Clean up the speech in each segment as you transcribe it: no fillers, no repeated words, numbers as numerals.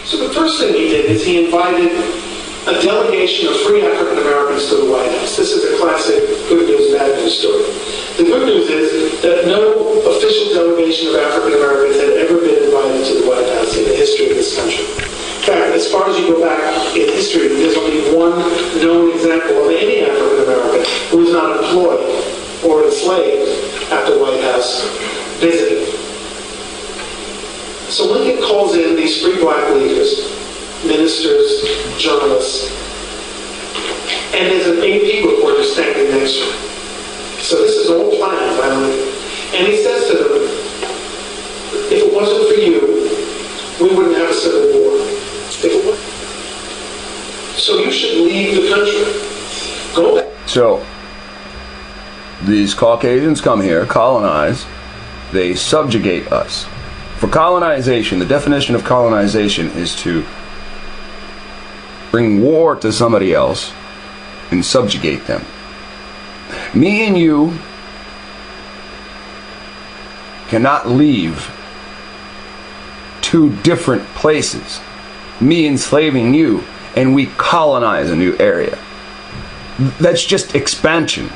So the first thing he did is he invited a delegation of free African Americans to the White House. This is a classic good news, bad news story. The good news is that no official delegation of African Americans had ever been invited to the White House in the history of this country. In fact, as far as you go back in history, there's only one known example of any African American who was not employed or enslaved at the White House visiting. So Lincoln calls in these free black leaders, ministers, journalists, and there's an AP reporter standing next to him. So this is all planned by Lincoln. And he says to them, if it wasn't for you, we wouldn't have a civil war. So you should leave the country. Go back. So these Caucasians come here, colonize, they subjugate us. For colonization, the definition of colonization is to bring war to somebody else and subjugate them. Me and you cannot leave two different places. Me enslaving you and we colonize a new area. That's just expansion.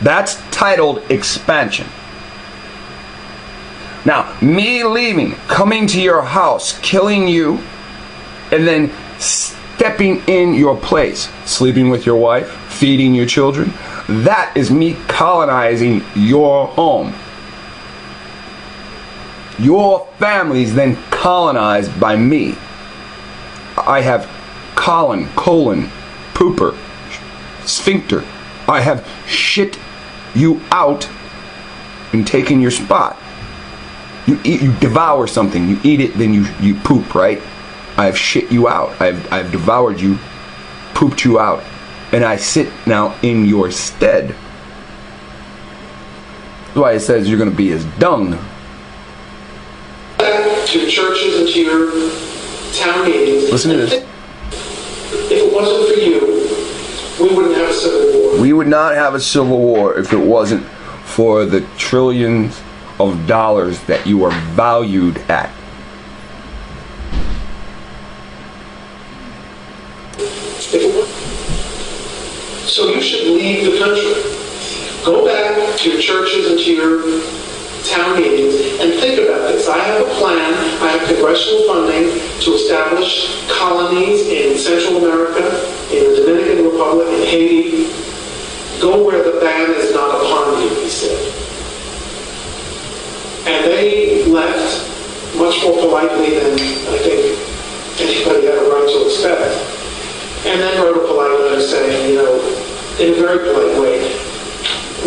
That's titled expansion. Now, me leaving, coming to your house, killing you, and then stepping in your place, sleeping with your wife, feeding your children, that is me colonizing your home. Your family is then colonized by me. I have colon, pooper, sphincter. I have shit you out and taken your spot. You devour something, you eat it, then you poop, right? I've shit you out. I've devoured you, pooped you out, and I sit now in your stead. That's why it says you're going to be as dung. To your churches and to your town meetings. Listen to this. If it wasn't for you, we wouldn't have a civil war. We would not have a civil war if it wasn't for the trillions of dollars that you are valued at. So you should leave the country. Go back to your churches and to your town meetings and think about this. I have a plan. I have congressional funding to establish colonies in Central America, in the Dominican Republic, in Haiti. Go where the ban is not upon you, he said. And they left much more politely than I think anybody had a right to expect. And then wrote a polite letter saying, in a very polite way,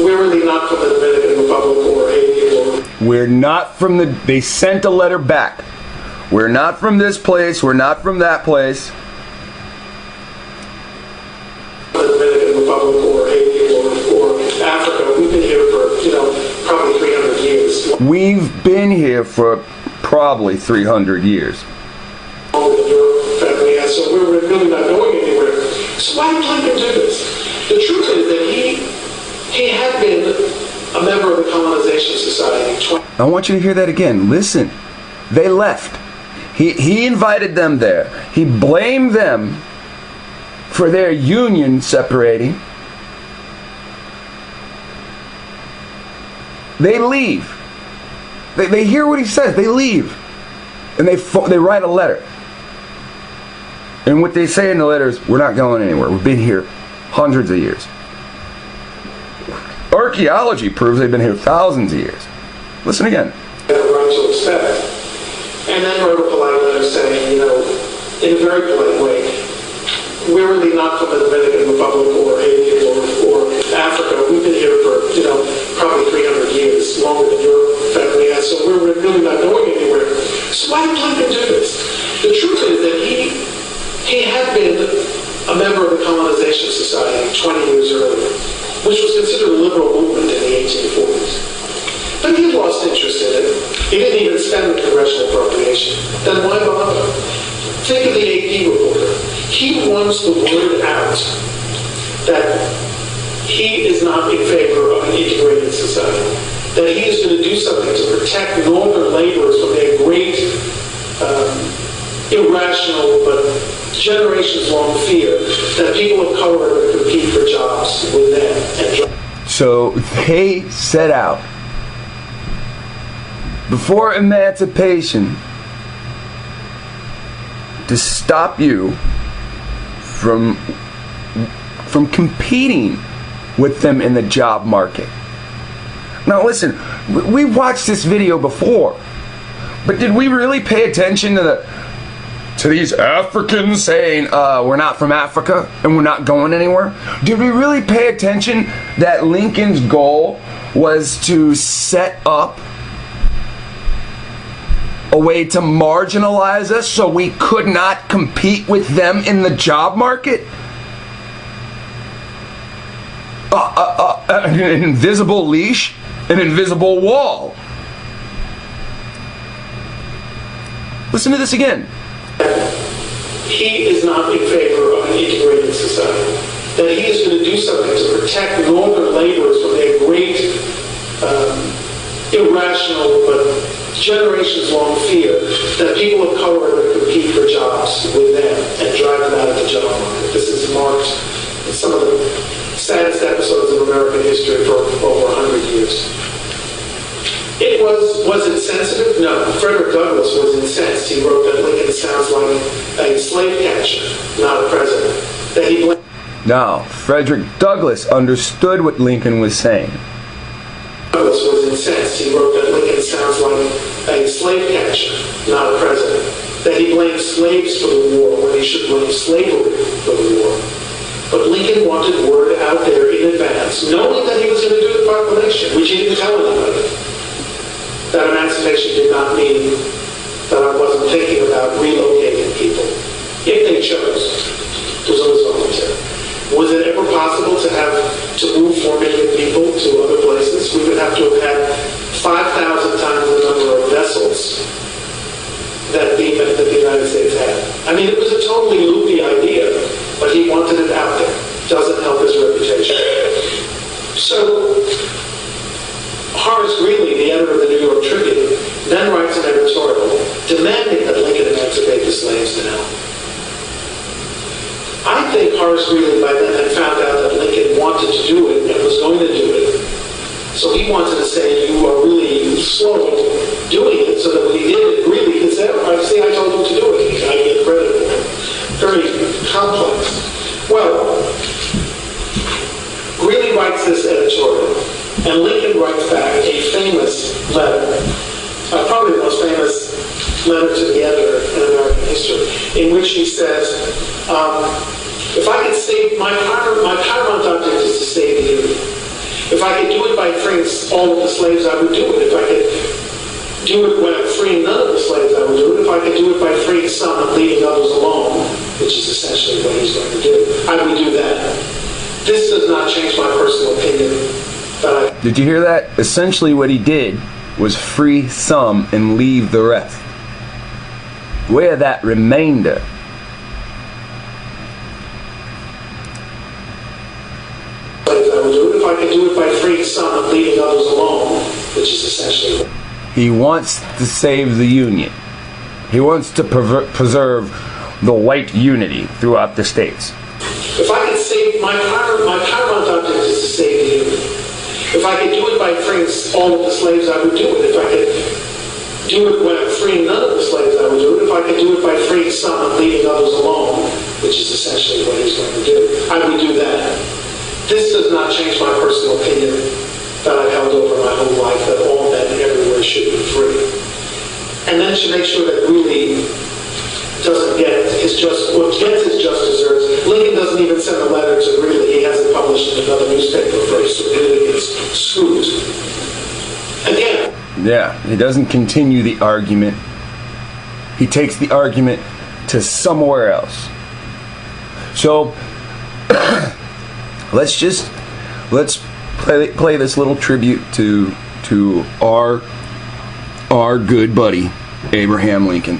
we're really not from the Dominican Republic or Haiti or... We're not from the... They sent a letter back. We're not from this place. We're not from that place. The Dominican Republic or Haiti or Africa. We've been here for, probably 300 years. We've been here for probably 300 years. Longer than your family has, so we're really not going anywhere. So why did Lincoln do this? The truth is that he had been a member of the Colonization Society. I want you to hear that again. Listen. They left. He invited them there. He blamed them for their union separating. They leave. They hear what he says. They leave. And they write a letter. And what they say in the letter is, we're not going anywhere. We've been here hundreds of years. Archaeology proves they've been here thousands of years. Listen again. Had a right to expect. And then wrote a polite letter saying, in a very polite way, we're really not from the Dominican Republic or Haiti or Africa. We've been here for, probably 300 years, longer than your family has, so we're really not going anywhere. So why did Lincoln do this? The truth is that he had been a member of the Colonization Society 20 years earlier, which was considered a liberal movement in the 1840s. But he lost interest in it. He didn't even spend the congressional appropriation. Then why bother? Think of the AP reporter. He wants the word out that he is not in favor of an integrated society, that he is going to do something to protect northern laborers from their great irrational but generations-long fear that people of color are going to compete for jobs with them. And so they set out before emancipation to stop you from competing with them in the job market. Now listen, we watched this video before, but did we really pay attention to these Africans saying we're not from Africa and we're not going anywhere? Did we really pay attention that Lincoln's goal was to set up a way to marginalize us so we could not compete with them in the job market? An invisible leash, an invisible wall. Listen to this again. He is not in favor of an integrated society. That he is going to do something to protect northern laborers from their great, irrational but generations-long fear that people of color are going to compete for jobs with them and drive them out of the job market. This has marked some of the saddest episodes of American history for over 100 years. Was it sensitive? No. Frederick Douglass was incensed. He wrote that Lincoln sounds like a slave catcher, not a president. That he blamed. Now, Frederick Douglass understood what Lincoln was saying. Douglass was incensed. He wrote that Lincoln sounds like a slave catcher, not a president. That he blamed slaves for the war when he should blame slavery for the war. But Lincoln wanted word out there in advance, knowing that he was going to do the proclamation, which he didn't tell anybody. That emancipation did not mean that I wasn't thinking about relocating people, if they chose. It was always voluntary. Was it ever possible to move 4 million people to other places? We would have to have had 5,000 times the number of vessels that the United States had. I mean, it was a totally loopy idea, but he wanted it out there. Doesn't help his reputation. So, Horace Greeley, the editor of the New York Tribune, then writes an editorial demanding that Lincoln emancipate the slaves now. I think Horace Greeley by then had found out that Lincoln wanted to do it and was going to do it. So he wanted to say, you are really slow doing it, so that when he did it, Greeley could say, oh, see, I told him to do it. I get credit for it. Very complex. Well, Greeley writes this editorial, and Lincoln writes back a famous letter, probably the most famous letter to the editor in American history, in which he says, if I could save, my paramount object is to save the Union. If I could do it by freeing all of the slaves, I would do it. If I could do it by freeing none of the slaves, I would do it. If I could do it by freeing some and leaving others alone, which is essentially what he's going to do, I would do that. This does not change my personal opinion. Did you hear that? Essentially what he did was free some and leave the rest. Where that remainder? If I could do it by freeing some and leaving others alone, which is essentially. He wants to save the Union. He wants to preserve the white unity throughout the states. If I could save, my paramount object is to save the Union. If I could do it by freeing all of the slaves, I would do it. If I could do it by freeing none of the slaves, I would do it. If I could do it by freeing some and leaving others alone, which is essentially what he's going to do, I would do that. This does not change my personal opinion that I've held over my whole life, that all men everywhere should be free. And then to make sure that Greeley doesn't get his just desserts. Lincoln doesn't even send a letter to Greeley. He has it published in another newspaper first, so Greeley gets scooped. Again. Yeah, he doesn't continue the argument. He takes the argument to somewhere else. So, let's play this little tribute to our good buddy Abraham Lincoln.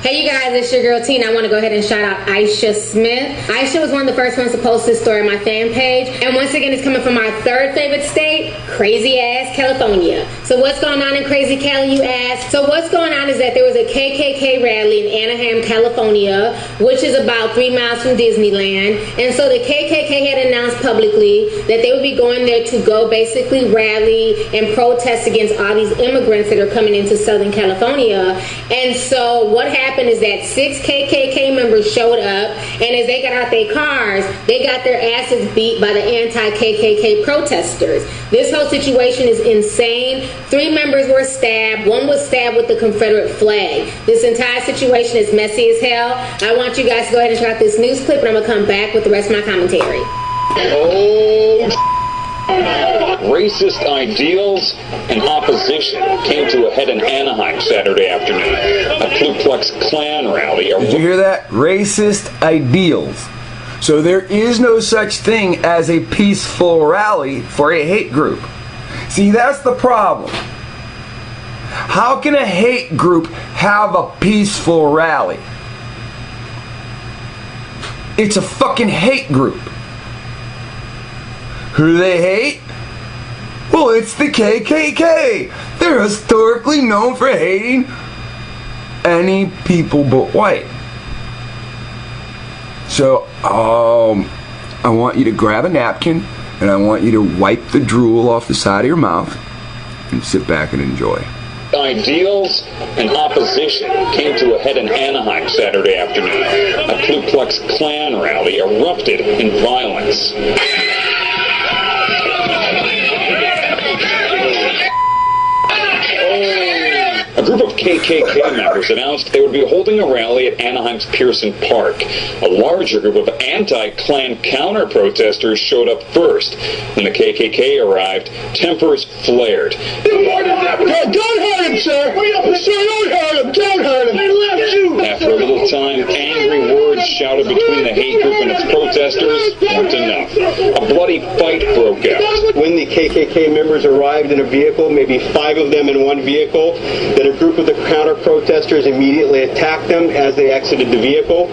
Hey you guys, it's your girl Tina. I want to go ahead and shout out Aisha Smith. Aisha was one of the first ones to post this story on my fan page. And once again, it's coming from my third favorite state, crazy ass California. So what's going on in crazy Cali, you ask? So what's going on is that there was a KKK rally in Anaheim, California, which is about 3 miles from Disneyland. And so the KKK had announced publicly that they would be going there to go basically rally and protest against all these immigrants that are coming into Southern California. And so what happened is that 6 KKK members showed up, and as they got out their cars, they got their asses beat by the anti-KKK protesters. This whole situation is insane. 3 members were stabbed. 1 was stabbed with the Confederate flag. This entire situation is messy as hell. I want you guys to go ahead and check out this news clip, and I'm going to come back with the rest of my commentary. Racist ideals and opposition came to a head in Anaheim Saturday afternoon. A Ku Klux Klan rally. Did you hear that? Racist ideals. So there is no such thing as a peaceful rally for a hate group. See, that's the problem. How can a hate group have a peaceful rally? It's a fucking hate group. Who do they hate? Well, it's the KKK. They're historically known for hating any people but white. So, I want you to grab a napkin and I want you to wipe the drool off the side of your mouth and sit back and enjoy. Ideals and opposition came to a head in Anaheim Saturday afternoon. A Ku Klux Klan rally erupted in violence. A group of KKK members announced they would be holding a rally at Anaheim's Pearson Park. A larger group of anti-Klan counter-protesters showed up first. When the KKK arrived, tempers flared. Don't hurt him, sir! Sir, don't hurt him! Don't hurt him! They left you! After a little time, angry words shouted between the hate group and its protesters weren't enough. A bloody fight broke out. When the KKK members arrived in a vehicle, maybe 5 of them in one vehicle, then a group of the counter-protesters immediately attacked them as they exited the vehicle.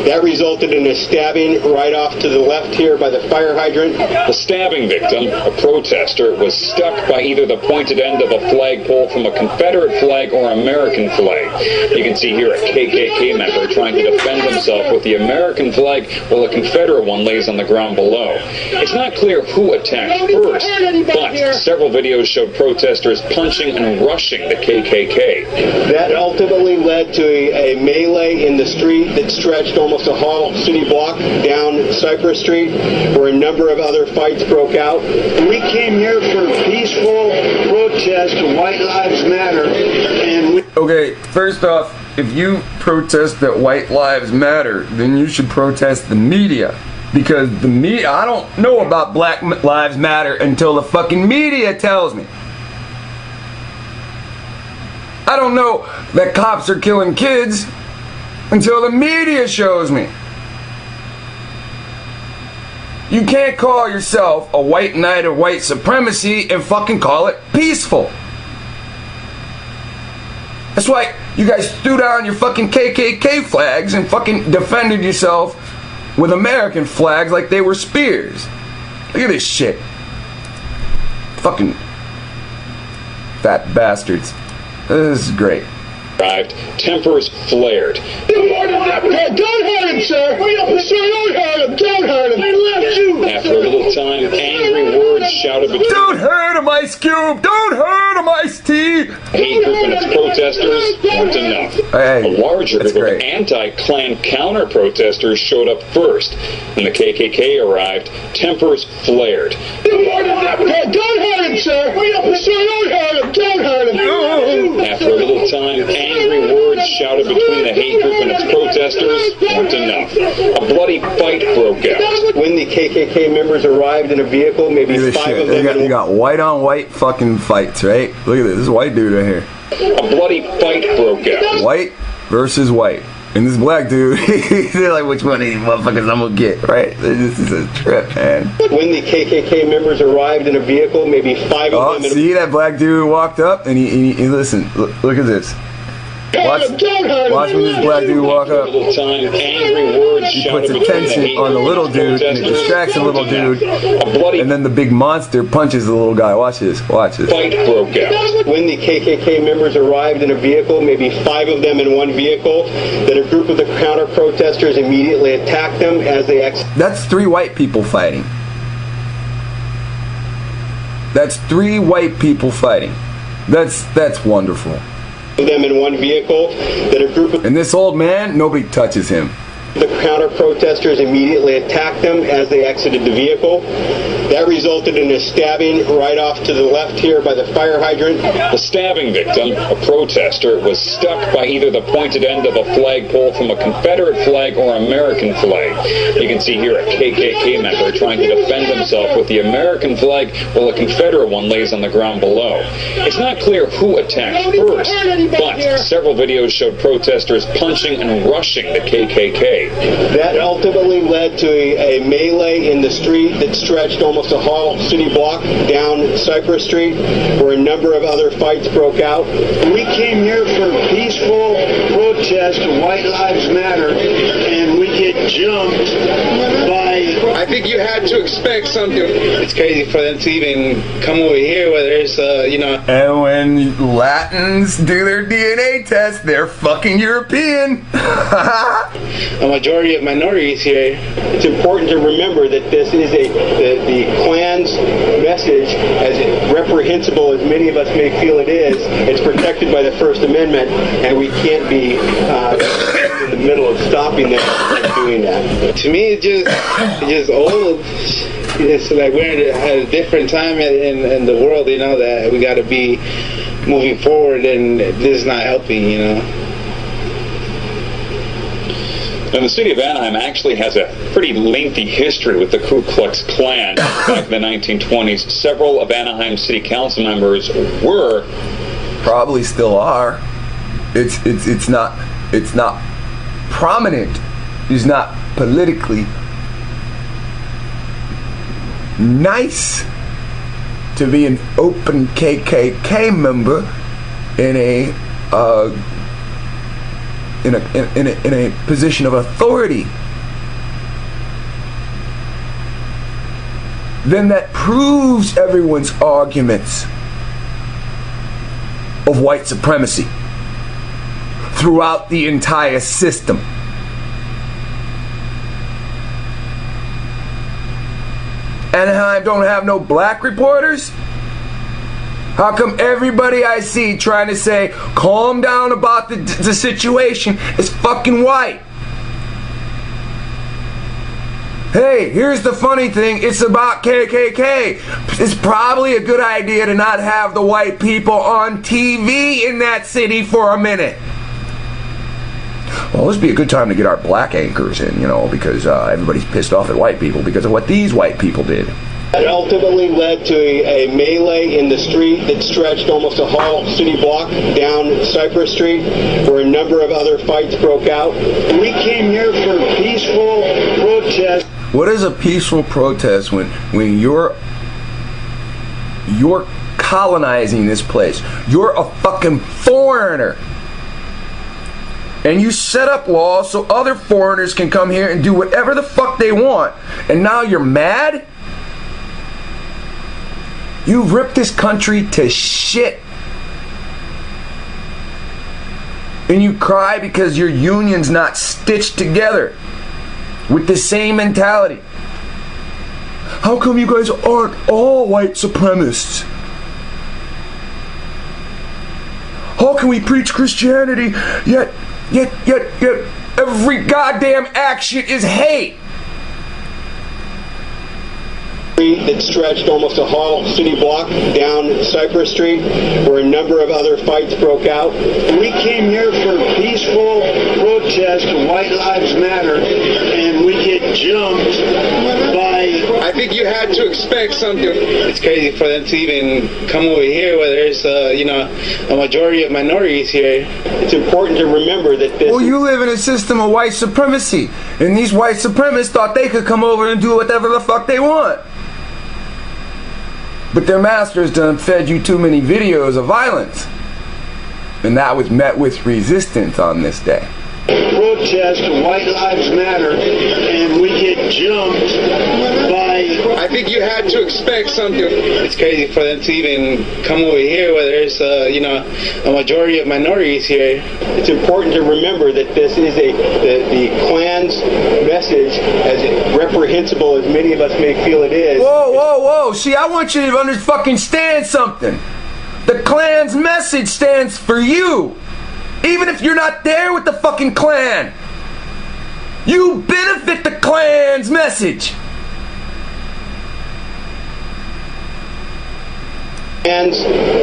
That resulted in a stabbing right off to the left here by the fire hydrant. The stabbing victim, a protester, was stuck by either the pointed end of a flagpole from a Confederate flag or American flag. You can see here a KKK member trying to defend himself with the American flag while a Confederate one lays on the ground below. It's not clear who attacked first, but several videos showed protesters punching and rushing the KKK. That ultimately led to a melee in the street that stretched almost a whole city block down Cypress Street, where a number of other fights broke out. We came here for peaceful protest to White Lives Matter, and Okay, first off, if you protest that white lives matter, then you should protest the media. Because the media, I don't know about Black Lives Matter until the fucking media tells me. I don't know that cops are killing kids until the media shows me. You can't call yourself a white knight of white supremacy and fucking call it peaceful. That's why you guys threw down your fucking KKK flags and fucking defended yourself with American flags like they were spears. Look at this shit. Fucking fat bastards. This is great. Tempers flared. don't hurt him, sir! Sir, don't hurt him! Don't hurt him! They left you! After a little time, angry words shouted between Don't hurt him, Ice Cube! Don't hurt him, Ice T! the hate group and its protesters weren't enough. Hey, a larger that's group great. of anti-Klan counter-protesters showed up first. When the KKK arrived, tempers flared. Don't hurt him, sir! Sir, don't hurt him! Don't hurt him! After a little time, angry words shouted between the hate group and its protesters weren't enough. A bloody fight broke out. When the KKK members arrived in a vehicle, maybe Look at this 5 shit. of them You got white on white fucking fights, right? Look at this. This is a white dude right here. A bloody fight broke out. White versus white. And this black dude, they're like, which one of these motherfuckers I'm gonna get, right? This is a trip, man. When the KKK members arrived in a vehicle, maybe 5 of Oh, them in see that black dude walked up and he listen, look at this. Watch when this black dude walk up. He puts attention on the little dude and it distracts the little dude, and then the big monster punches the little guy. Watch this. Watch this. Fight broke out. When the KKK members arrived in a vehicle, maybe 5 of them in one vehicle, then a group of the counter-protesters immediately attacked them as they exited. That's 3 white people fighting. That's 3 white people fighting. That's wonderful. Them in one vehicle, then a group of And this old man, nobody touches him. the counter-protesters immediately attacked them as they exited the vehicle. That resulted in a stabbing right off to the left here by the fire hydrant. The stabbing victim, a protester, was stuck by either the pointed end of a flagpole from a Confederate flag or American flag. You can see here a KKK member trying to defend himself with the American flag while a Confederate one lays on the ground below. It's not clear who attacked first, but several videos showed protesters punching and rushing the KKK. That ultimately led to a melee in the street that stretched almost a whole city block down Cypress Street, where a number of other fights broke out. We came here for peaceful protest, White Lives Matter, and we get jumped by... I think you had to expect something. It's crazy for them to even come over here where there's, And when Latins do their DNA test, they're fucking European. a majority of minorities here. It's important to remember that this is the Klan's message, as reprehensible as many of us may feel it is. It's protected by the First Amendment, and we can't be in the middle of stopping them from doing that. To me, it's just old. It's like we're at a different time in the world, that we got to be moving forward, and this is not helping, And the city of Anaheim actually has a pretty lengthy history with the Ku Klux Klan. Back in the 1920s, several of Anaheim city council members were, Probably still are. It's not prominent. It's not politically nice to be an open KKK member in a position of authority. Then that proves everyone's arguments of white supremacy throughout the entire system. Anaheim don't have no black reporters? How come everybody I see trying to say, calm down about the situation, is fucking white? Hey, here's the funny thing, it's about KKK. It's probably a good idea to not have the white people on TV in that city for a minute. Well, this would be a good time to get our black anchors in, because everybody's pissed off at white people because of what these white people did. That ultimately led to a melee in the street that stretched almost a whole city block down Cypress Street, where a number of other fights broke out. We came here for peaceful protest. What is a peaceful protest when you're colonizing this place? You're a fucking foreigner. And you set up laws so other foreigners can come here and do whatever the fuck they want. And now you're mad? You've ripped this country to shit. And you cry because your union's not stitched together with the same mentality. How come you guys aren't all white supremacists? How can we preach Christianity yet every goddamn action is hate? That stretched almost a whole city block down Cypress Street, where a number of other fights broke out. We came here for peaceful protest, White Lives Matter, and we get jumped by... I think you had to expect something. It's crazy for them to even come over here where there's, a majority of minorities here. It's important to remember that this... Well, you live in a system of white supremacy, and these white supremacists thought they could come over and do whatever the fuck they want. But their masters done fed you too many videos of violence. And that was met with resistance on this day. Protest White Lives Matter, and we get jumped by... I think you had to expect something. It's crazy for them to even come over here where there's, a majority of minorities here. It's important to remember that this is the Klan's message, as reprehensible as many of us may feel it is. Whoa, whoa, whoa. See, I want you to understand something. The Klan's message stands for you. Even if you're not there with the fucking Klan. You benefit the Klan's message. Klan's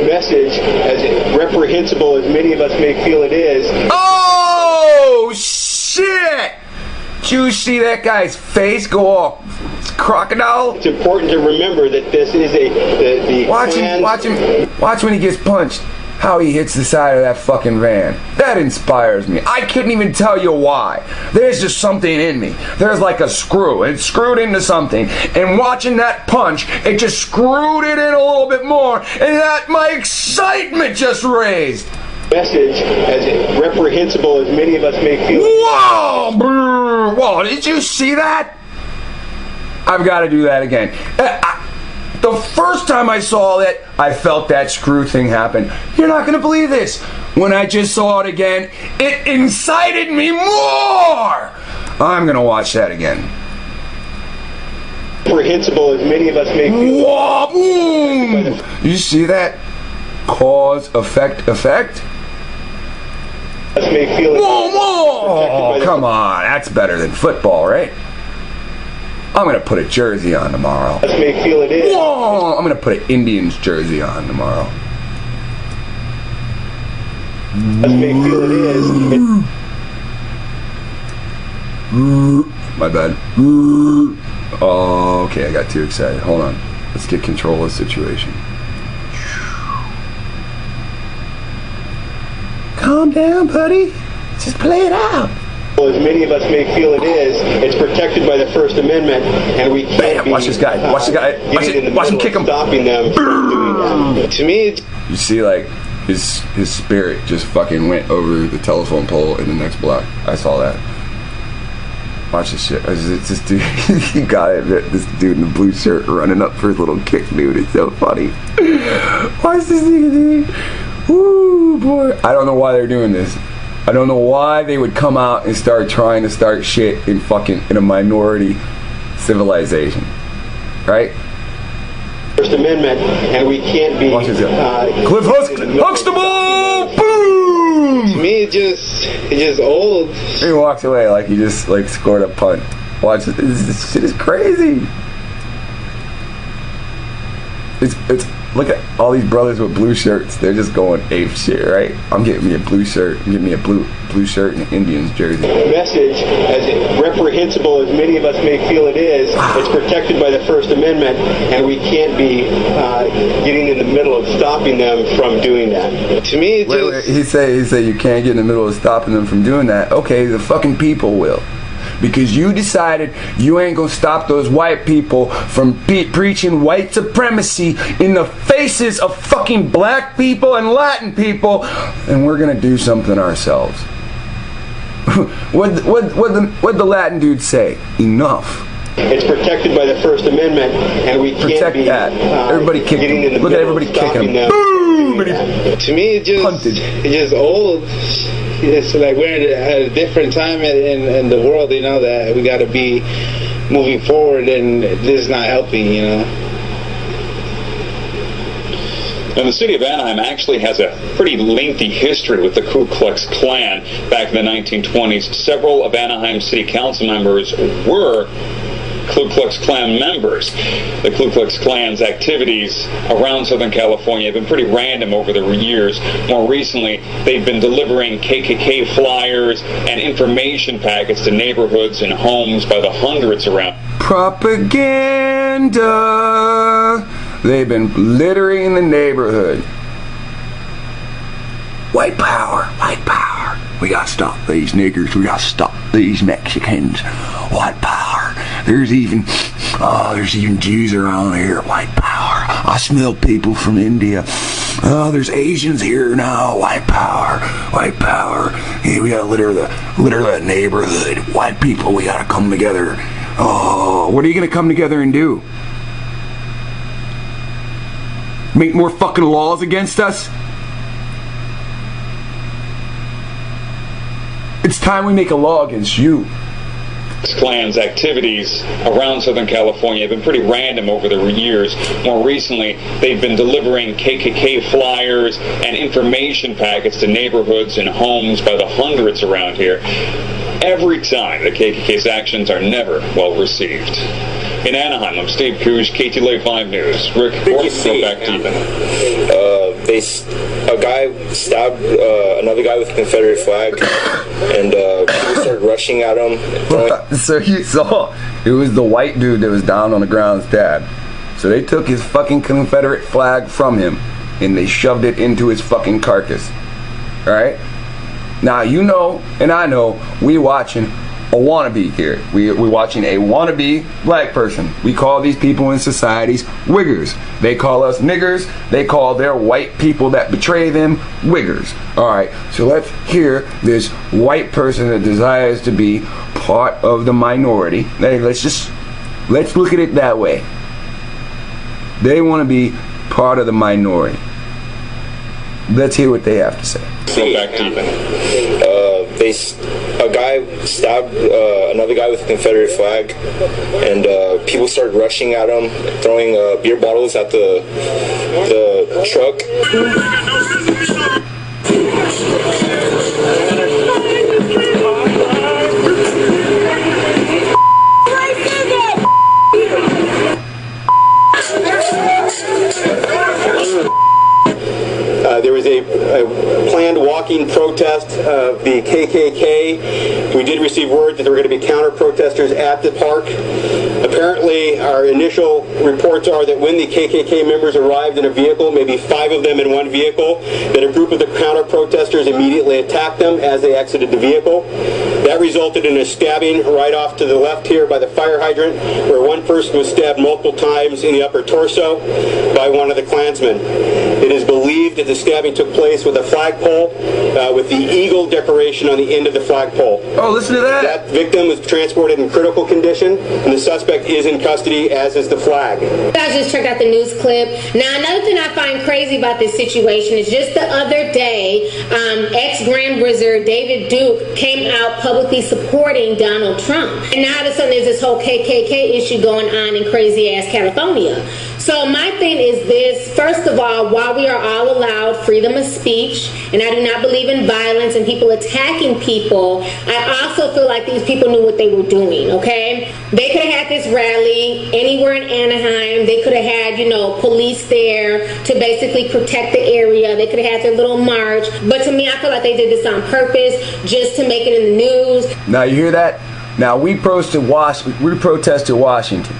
message, as reprehensible as many of us may feel it is. Oh, shit! Did you see that guy's face go all crocodile? It's important to remember that this is the Watch when he gets punched. How he hits the side of that fucking van. That inspires me. I couldn't even tell you why. There's just something in me. There's like a screw. It's screwed into something. And watching that punch, it just screwed it in a little bit more. And that my excitement just raised. Message, as reprehensible as many of us may feel. Whoa! Brr, whoa, did you see that? I've got to do that again. The first time I saw it, I felt that screw thing happen. You're not going to believe this. When I just saw it again, it incited me more. I'm going to watch that again. Reprehensible as many of us may feel. Whoa, boom. You see that? Cause, effect. May feel whoa, whoa. Oh, come on. That's better than football, right? I'm going to put a jersey on tomorrow. May feel it is. Whoa! I'm going to put an Indians jersey on tomorrow. May feel it is. My bad. Oh, okay, I got too excited. Hold on. Let's get control of the situation. Calm down, buddy. Just play it out. As many of us may feel it is, it's protected by the First Amendment, and we can't Bam, watch this guy. Watch this guy. Watch him kick him. Stopping them from doing that. To me, you see, like his spirit just fucking went over the telephone pole in the next block. I saw that. Watch this shit. It's this dude. You got it. This dude in the blue shirt running up for his little kick, dude. It's so funny. Watch this nigga, dude. Woo, boy. I don't know why they're doing this. I don't know why they would come out and start trying to start shit in a minority civilization, right? First Amendment, and we can't be. Watch this Cliff Huxtable, boom! To me, it's just old. He walks away like he just scored a punt. Watch this shit is crazy. It's. Look at all these brothers with blue shirts. They're just going ape shit, right? I'm getting me a blue shirt. I'm getting me a blue shirt and an Indians jersey. Message, as reprehensible as many of us may feel it is, it's protected by the First Amendment, and we can't be getting in the middle of stopping them from doing that. To me, it's He say you can't get in the middle of stopping them from doing that. Okay, the fucking people will. Because you decided you ain't gonna stop those white people from preaching white supremacy in the faces of fucking black people and Latin people, and we're gonna do something ourselves. What'd the Latin dude say? Enough. It's protected by the First Amendment, and we can't Protect be that. Everybody kick him. Look at everybody kicking him. Boom! To me, it's just old. It's like we're at a different time in the world, you know, that we got to be moving forward, and this is not helping, you know. And the city of Anaheim actually has a pretty lengthy history with the Ku Klux Klan. Back in the 1920s, several of Anaheim city council members were Ku Klux Klan members. The Ku Klux Klan's activities around Southern California have been pretty random over the years. More recently, they've been delivering KKK flyers and information packets to neighborhoods and homes by the hundreds around. Propaganda. They've been littering the neighborhood. White power, white power. We gotta stop these niggers. We gotta stop these Mexicans. White power. There's even Jews around here. White power. I smell people from India. oh, there's Asians here now, white power, white power. Hey, we gotta litter the neighborhood. White people, we gotta come together. Oh, what are you gonna come together and do? Make more fucking laws against us? It's time we make a law against you. Klan's activities around Southern California have been pretty random over the years. More recently, they've been delivering KKK flyers and information packets to neighborhoods and homes by the hundreds around here. Every time, the KKK's actions are never well received. In Anaheim, I'm Steve Cooge, KTLA 5 News. Rick, go back to you. A guy stabbed another guy with a Confederate flag, and people started rushing at him. So you saw, it was the white dude that was down on the ground stabbed. So they took his fucking Confederate flag from him, and they shoved it into his fucking carcass. Alright? Now, you know, and I know, we watching a wannabe here. We're watching a wannabe black person. We call these people in societies wiggers. They call us niggers. They call their white people that betray them wiggers. Alright, so let's hear this white person that desires to be part of the minority. Let's look at it that way. They want to be part of the minority. Let's hear what they have to say. Go back to you. A guy stabbed another guy with a Confederate flag, and people started rushing at him, throwing beer bottles at the truck. There was a planned walking protest of the KKK. We did receive word that there were going to be counter-protesters at the park. Apparently, our initial reports are that when the KKK members arrived in a vehicle, maybe 5 of them in one vehicle, that a group of the counter-protesters immediately attacked them as they exited the vehicle. That resulted in a stabbing right off to the left here by the fire hydrant, where one person was stabbed multiple times in the upper torso by one of the Klansmen. It is believed that the stabbing took place with a flagpole with the eagle decoration on the end of the flagpole. Oh, listen to that. That victim was transported in critical condition, and the suspect is in custody, as is the flag. I just checked out the news clip. Now, another thing I find crazy about this situation is just the other day, ex-Grand Wizard David Duke came out publicly supporting Donald Trump. And now all of a sudden there's this whole KKK issue going on in crazy-ass California. So my thing is this: first of all, while we are all allowed freedom of speech, and I do not believe in violence and people attacking people, I also feel like these people knew what they were doing, okay? They could have had this rally anywhere in Anaheim. They could have had, police there to basically protect the area. They could have had their little march. But to me, I feel like they did this on purpose just to make it in the news. Now, you hear that? Now, we protested Washington.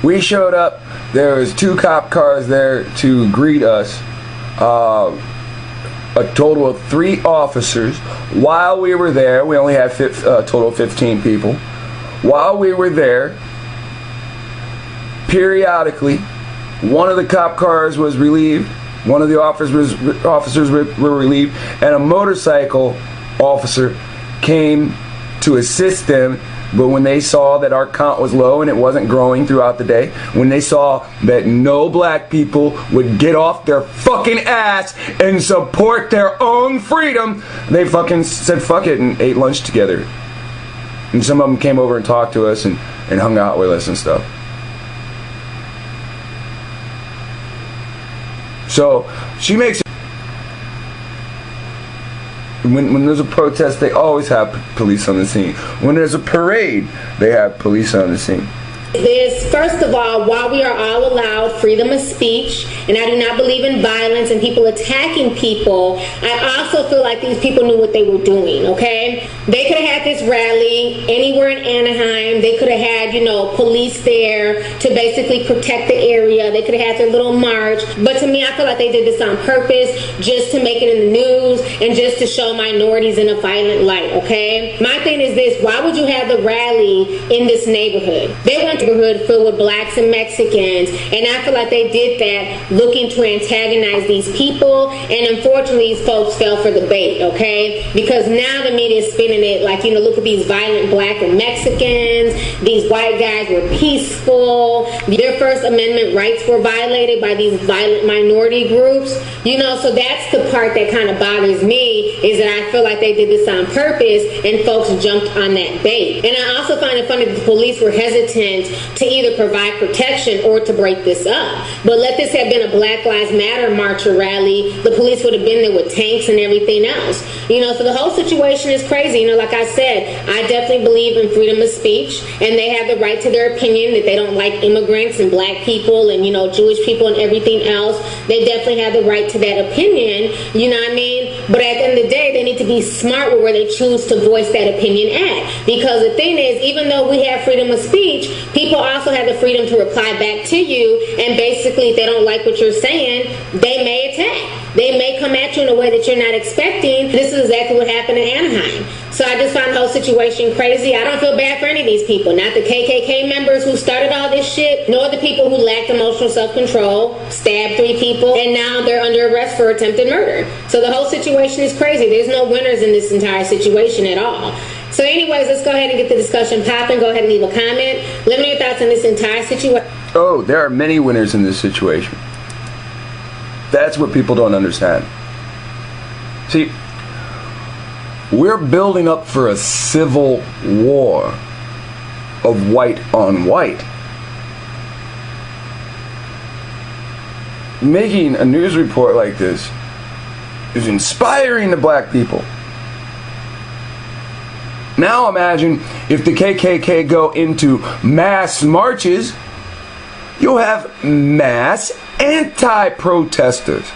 We showed up. There was 2 cop cars there to greet us. A total of 3 officers. While we were there, we only had a total of 15 people. While we were there, periodically, one of the cop cars was relieved. One of the officers were relieved, and a motorcycle officer came to assist them. But when they saw that our count was low and it wasn't growing throughout the day, when they saw that no black people would get off their fucking ass and support their own freedom, they fucking said fuck it and ate lunch together. And some of them came over and talked to us and hung out with us and stuff. So she makes it. When there's a protest, they always have police on the scene. When there's a parade, they have police on the scene. This, first of all, while we are all allowed freedom of speech, and I do not believe in violence and people attacking people, I also feel like these people knew what they were doing, okay? They could have had this rally anywhere in Anaheim. They could have had, police there to basically protect the area. They could have had their little march. But to me, I feel like they did this on purpose just to make it in the news and just to show minorities in a violent light, okay? My thing is this: why would you have the rally in this neighborhood? They went neighborhood filled with blacks and Mexicans, and I feel like they did that looking to antagonize these people, and unfortunately these folks fell for the bait, okay? Because now the media is spinning it like, you know, look at these violent black and Mexicans, these white guys were peaceful, their First Amendment rights were violated by these violent minority groups, you know, so that's the part that kind of bothers me, is that I feel like they did this on purpose and folks jumped on that bait. And I also find it funny that the police were hesitant to either provide protection or to break this up. But let this have been a Black Lives Matter march or rally, the police would have been there with tanks and everything else. You know, so the whole situation is crazy. You know, like I said, I definitely believe in freedom of speech, and they have the right to their opinion that they don't like immigrants and black people and, you know, Jewish people and everything else. They definitely have the right to that opinion, you know what I mean? But at the end of the day, they need to be smart with where they choose to voice that opinion at. Because the thing is, even though we have freedom of speech, people also have the freedom to reply back to you, and basically if they don't like what you're saying, they may attack. They may come at you in a way that you're not expecting. This is exactly what happened in Anaheim. So I just find the whole situation crazy. I don't feel bad for any of these people. Not the KKK members who started all this shit, nor the people who lacked emotional self-control, stabbed 3 people, and now they're under arrest for attempted murder. So the whole situation is crazy. There's no winners in this entire situation at all. So anyways, let's go ahead and get the discussion popping. Go ahead and leave a comment. Let me know your thoughts on this entire situation. Oh, there are many winners in this situation. That's what people don't understand. See, we're building up for a civil war of white on white. Making a news report like this is inspiring the black people. Now imagine if the KKK go into mass marches, you'll have mass anti-protesters.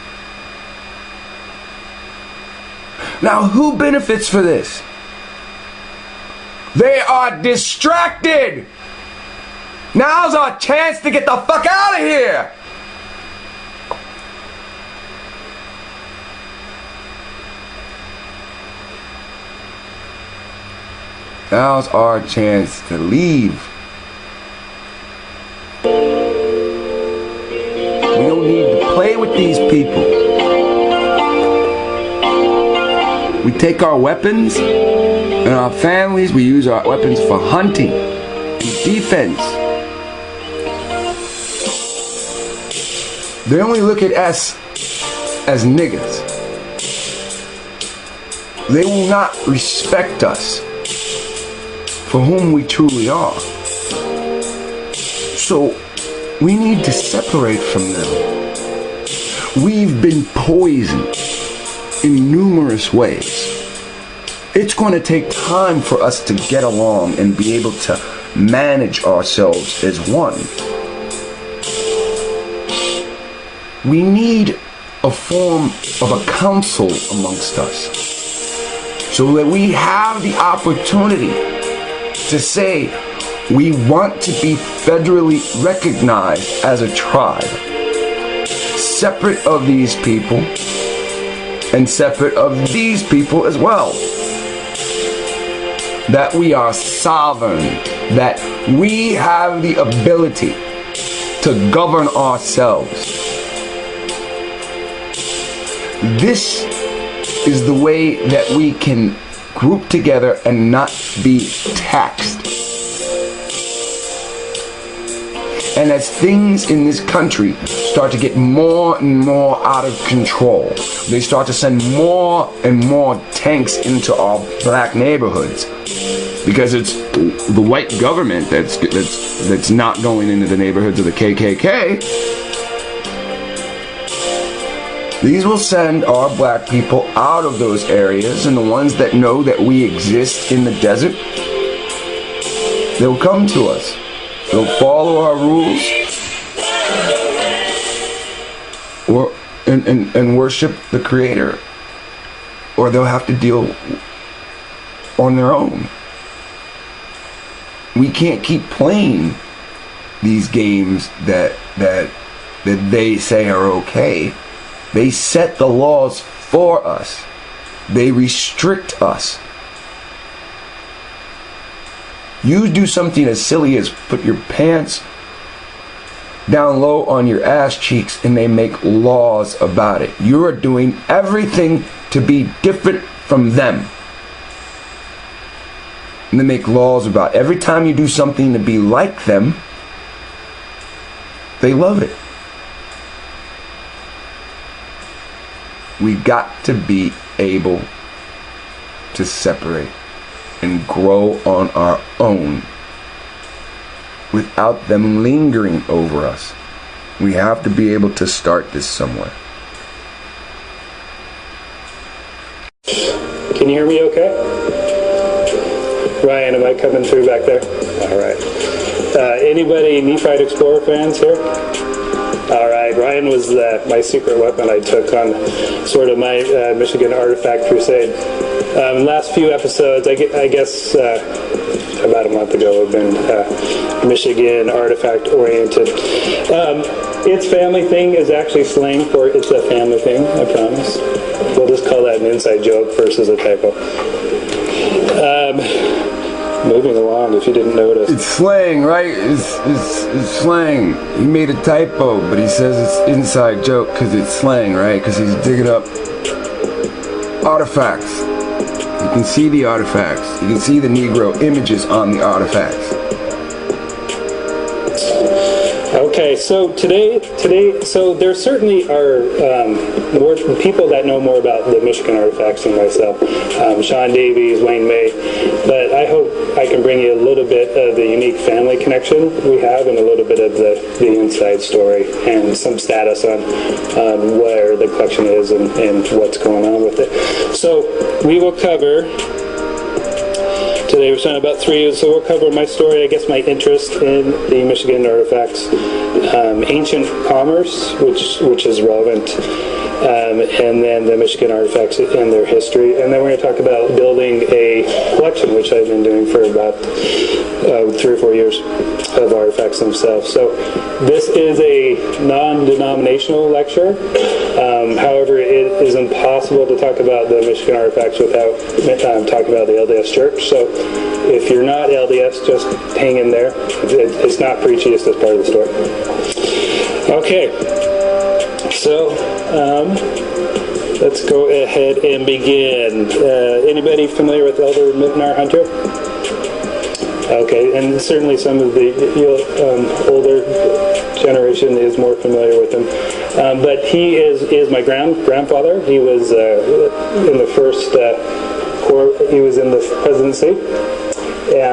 Now, who benefits for this? They are distracted. Now's our chance to get the fuck out of here. Now's our chance to leave. We don't need to play with these people. We take our weapons and our families, we use our weapons for hunting and defense. They only look at us as niggas. They will not respect us for whom we truly are. So we need to separate from them. We've been poisoned in numerous ways. It's going to take time for us to get along and be able to manage ourselves as one. We need a form of a council amongst us so that we have the opportunity to say we want to be federally recognized as a tribe, separate of these people and separate of these people as well. That we are sovereign, that we have the ability to govern ourselves. This is the way that we can group together and not be taxed. And as things in this country start to get more and more out of control, they start to send more and more tanks into our black neighborhoods, because it's the white government that's not going into the neighborhoods of the KKK. These will send our black people out of those areas, and the ones that know that we exist in the desert, they'll come to us. They'll follow our rules and worship the Creator, or they'll have to deal on their own. We can't keep playing these games that they say are okay. They set the laws for us. They restrict us. You do something as silly as put your pants down low on your ass cheeks and they make laws about it. You are doing everything to be different from them. And they make laws about it. Every time you do something to be like them, they love it. We got to be able to separate and grow on our own without them lingering over us. We have to be able to start this somewhere. Can you hear me okay? Ryan, am I coming through back there? All right. Anybody Nephite Explorer fans here? All right. Ryan was my secret weapon I took on sort of my Michigan artifact crusade. Last few episodes, I guess about a month ago, have been Michigan artifact oriented. Its family thing is actually slang for it's a family thing, I promise. We'll just call that an inside joke versus a typo. Moving along, if you didn't notice. It's slang, right? It's slang. He made a typo, but he says it's inside joke because it's slang, right? Because he's digging up artifacts. You can see the artifacts. You can see the Negro images on the artifacts. Okay, so today, so there certainly are more people that know more about the Michigan artifacts than myself. Sean Davies, Wayne May, but I hope I can bring you a little bit of the unique family connection we have and a little bit of the inside story and some status on where the collection is and what's going on with it. So we will cover... Today we're talking about three, so we'll cover my story, I guess my interest in the Michigan artifacts, ancient commerce, which is relevant, and then the Michigan artifacts and their history, and then we're going to talk about building a collection, which I've been doing for about 3 or 4 years of artifacts themselves. So this is a non-denominational lecture. However, it is impossible to talk about the Michigan artifacts without talking about the LDS Church. So if you're not LDS, just hang in there. It's not preachy, it's just part of the story. Okay, so let's go ahead and begin. Anybody familiar with Elder Mitnar Hunter? Okay, and certainly some of the older generation is more familiar with him. But he is my grandfather. He was in the first corps. He was in the presidency.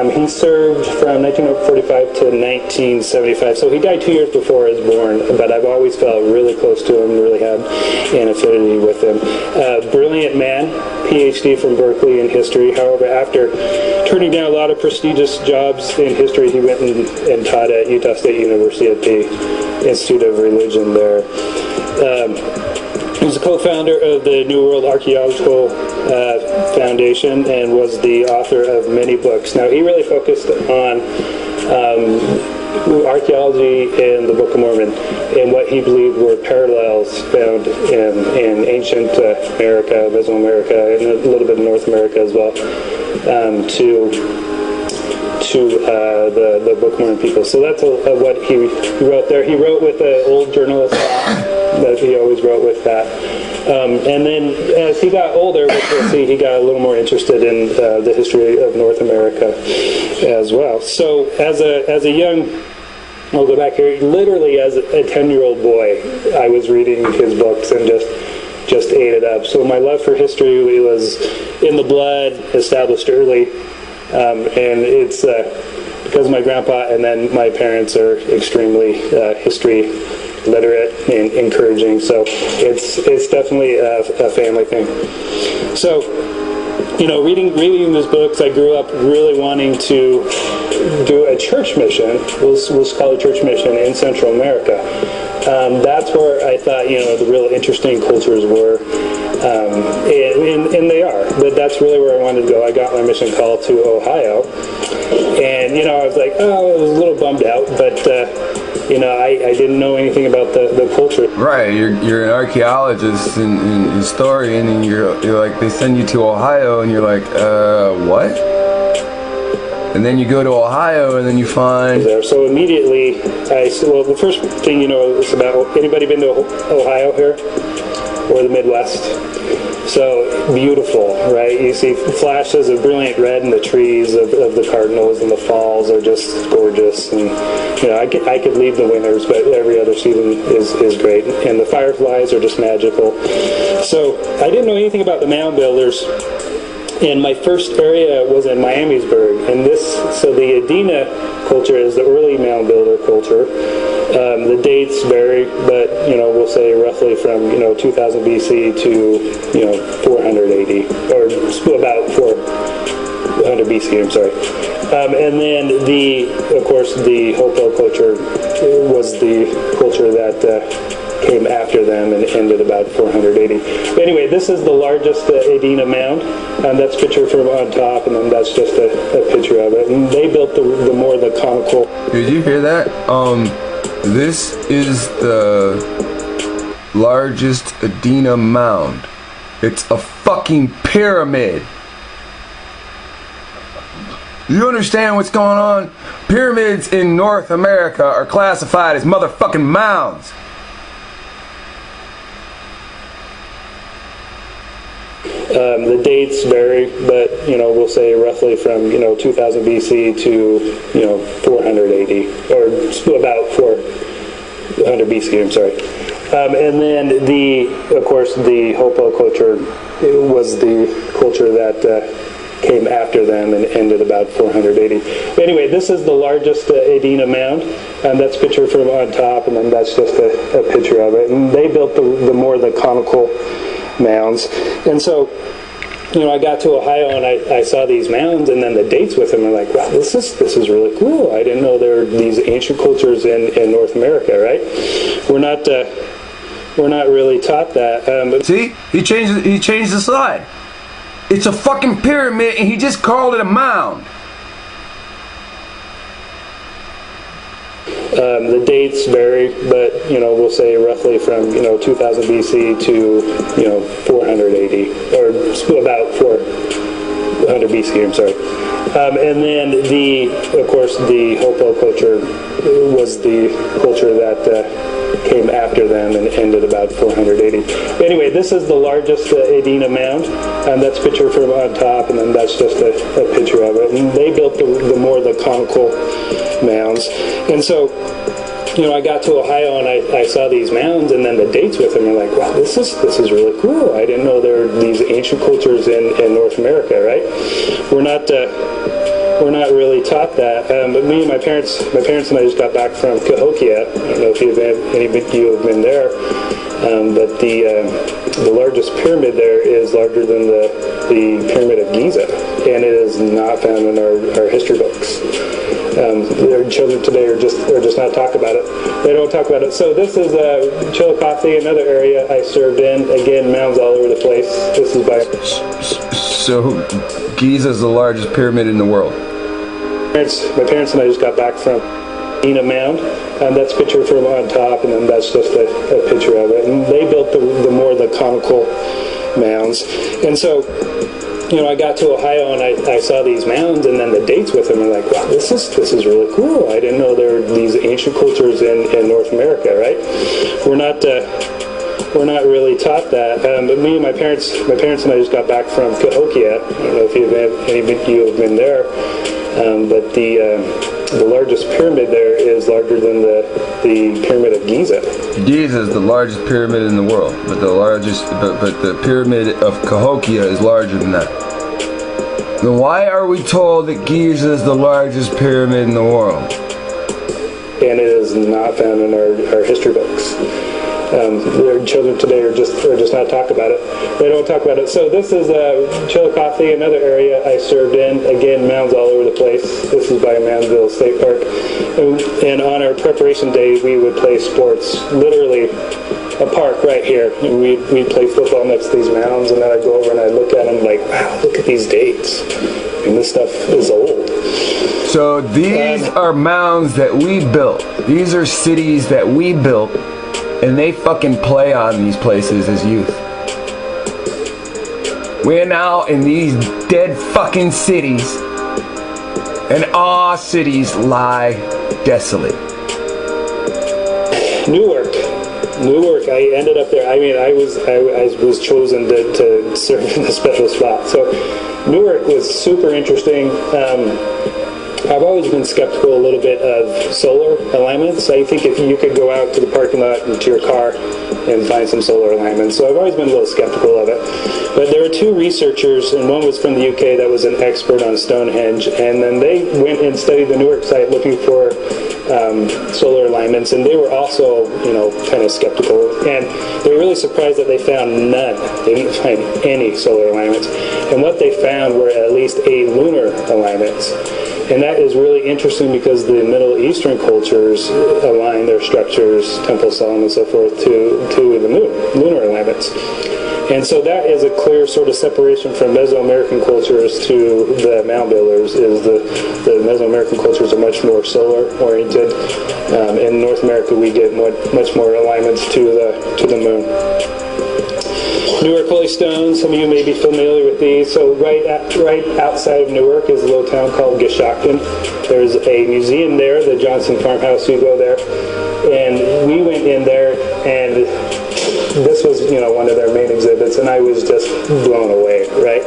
He served from 1945 to 1975. So he died 2 years before I was born. But I've always felt really close to him, really had an affinity with him. Brilliant man, PhD from Berkeley in history. However, after turning down a lot of prestigious jobs in history, he went and taught at Utah State University at the Institute of Religion there. He was a co-founder of the New World Archaeological Foundation and was the author of many books. Now, he really focused on archaeology in the Book of Mormon and what he believed were parallels found in ancient America, Mesoamerica, and a little bit of North America as well, to the Book of Mormon people. So that's what he wrote there. He wrote with an old journalist that he always wrote with that. And then as he got older, which we'll see, he got a little more interested in the history of North America as well. So as a young, I'll go back here, literally as a 10-year-old boy, I was reading his books and just ate it up. So my love for history was in the blood, established early. And it's because of my grandpa, and then my parents are extremely history literate and encouraging. So it's definitely a family thing. So, reading these books, I grew up really wanting to do a church mission. We'll call it a church mission in Central America. That's where I thought, the real interesting cultures were. And they are, but that's really where I wanted to go. I got my mission call to Ohio, and I was like, I was a little bummed out, but I didn't know anything about the culture. Right, you're an archaeologist and historian, and you're like, they send you to Ohio, and you're like, what? And then you go to Ohio, and then you find there. So immediately, I said, well, the first thing you know is about, anybody been to Ohio here? Or the Midwest? So beautiful, right? You see flashes of brilliant red in the trees of the cardinals, and the falls are just gorgeous. And you know, I could leave the winters, but every other season is great. And the fireflies are just magical. So I didn't know anything about the mound builders. And my first area was in Miamisburg, and so the Adena culture is the early mound builder culture. The dates vary, but we'll say roughly from 2000 BC to 400 AD, or about 400 BC. I'm sorry. And then of course the Hopewell culture was the culture that came after them and ended about 480. But anyway, this is the largest Adena mound. That's a picture from on top, and then that's just a picture of it. And they built the conical. Did you hear that? This is the largest Adena mound. It's a fucking pyramid. You understand what's going on? Pyramids in North America are classified as motherfucking mounds. The dates vary, but we'll say roughly from 2000 BC to 400 AD, or about 400 BC. I'm sorry. And then of course the Hopewell culture was the culture that came after them and ended about 480. But anyway, this is the largest Adena mound. That's a picture from on top, and then that's just a picture of it. And they built the conical mounds. And so, I got to Ohio and I saw these mounds, and then the dates with them are like, wow, this is really cool. I didn't know there were these ancient cultures in North America, right? We're not really taught that. But see, he changed the slide. It's a fucking pyramid, and he just called it a mound. The dates vary, but we'll say roughly from 2000 BC to 400 AD, or about 400 BC. I'm sorry. And then of course the Hopewell culture was the culture that came after them and ended about 480. But anyway, this is the largest Adena mound. That's a picture from on top, and then that's just a picture of it. And they built the conical mounds. And so, I got to Ohio and I saw these mounds, and then the dates with them are like, wow, this is really cool. I didn't know there were these ancient cultures in North America, right? We're not really taught that. But me and my parents and I just got back from Cahokia. I don't know if any of you have been there, but the largest pyramid there is larger than the Pyramid of Giza, and it is not found in our history books. Their children today are just not talk about it. They don't talk about it. So this is Chillicothe, another area I served in. Again, mounds all over the place. This is by. So Giza is the largest pyramid in the world. My parents and I just got back from Adena mound. That's a picture from on top, and then that's just a picture of it. And they built the conical mounds. And so, I got to Ohio and I saw these mounds, and then the dates with them are like, wow, this is really cool. I didn't know there were these ancient cultures in North America, right? We're not really taught that. But me and my parents and I just got back from Cahokia. I don't know if any of you have been there, but the largest pyramid there is larger than the Pyramid of Giza. Giza is the largest pyramid in the world, but the pyramid of Cahokia is larger than that. Then why are we told that Giza is the largest pyramid in the world? And it is not found in our history books. Their children today are just not talk about it. They don't talk about it. So this is Chillicothe, another area I served in. Again, mounds all over the place. This is by Mansville State Park. And on our preparation day, we would play sports. Literally, a park right here. We'd play football next to these mounds, and then I'd go over and I'd look at them like, wow, look at these dates. And this stuff is old. So these are mounds that we built. These are cities that we built. And they fucking play on these places as youth. We're now in these dead fucking cities and our cities lie desolate. Newark. I ended up there. I mean, I was chosen to serve in the special spot. So Newark was super interesting. I've always been skeptical a little bit of solar alignments. I think if you could go out to the parking lot and to your car and find some solar alignments. So I've always been a little skeptical of it. But there were two researchers, and one was from the UK that was an expert on Stonehenge, and then they went and studied the Newark site looking for solar alignments, and they were also, kind of skeptical. And they were really surprised that they found none. They didn't find any solar alignments. And what they found were at least 8 lunar alignments. And that is really interesting because the Middle Eastern cultures align their structures, Temple Solomon and so forth, to the moon, lunar alignments. And so that is a clear sort of separation from Mesoamerican cultures to the mound builders, is the Mesoamerican cultures are much more solar oriented. In North America we get much more alignments to the moon. Newark Holy Stones, some of you may be familiar with these. So right outside of Newark is a little town called Geshocton. There's a museum there, the Johnson Farmhouse. You go there. And we went in there, and this was, one of their main exhibits, and I was just blown away, right?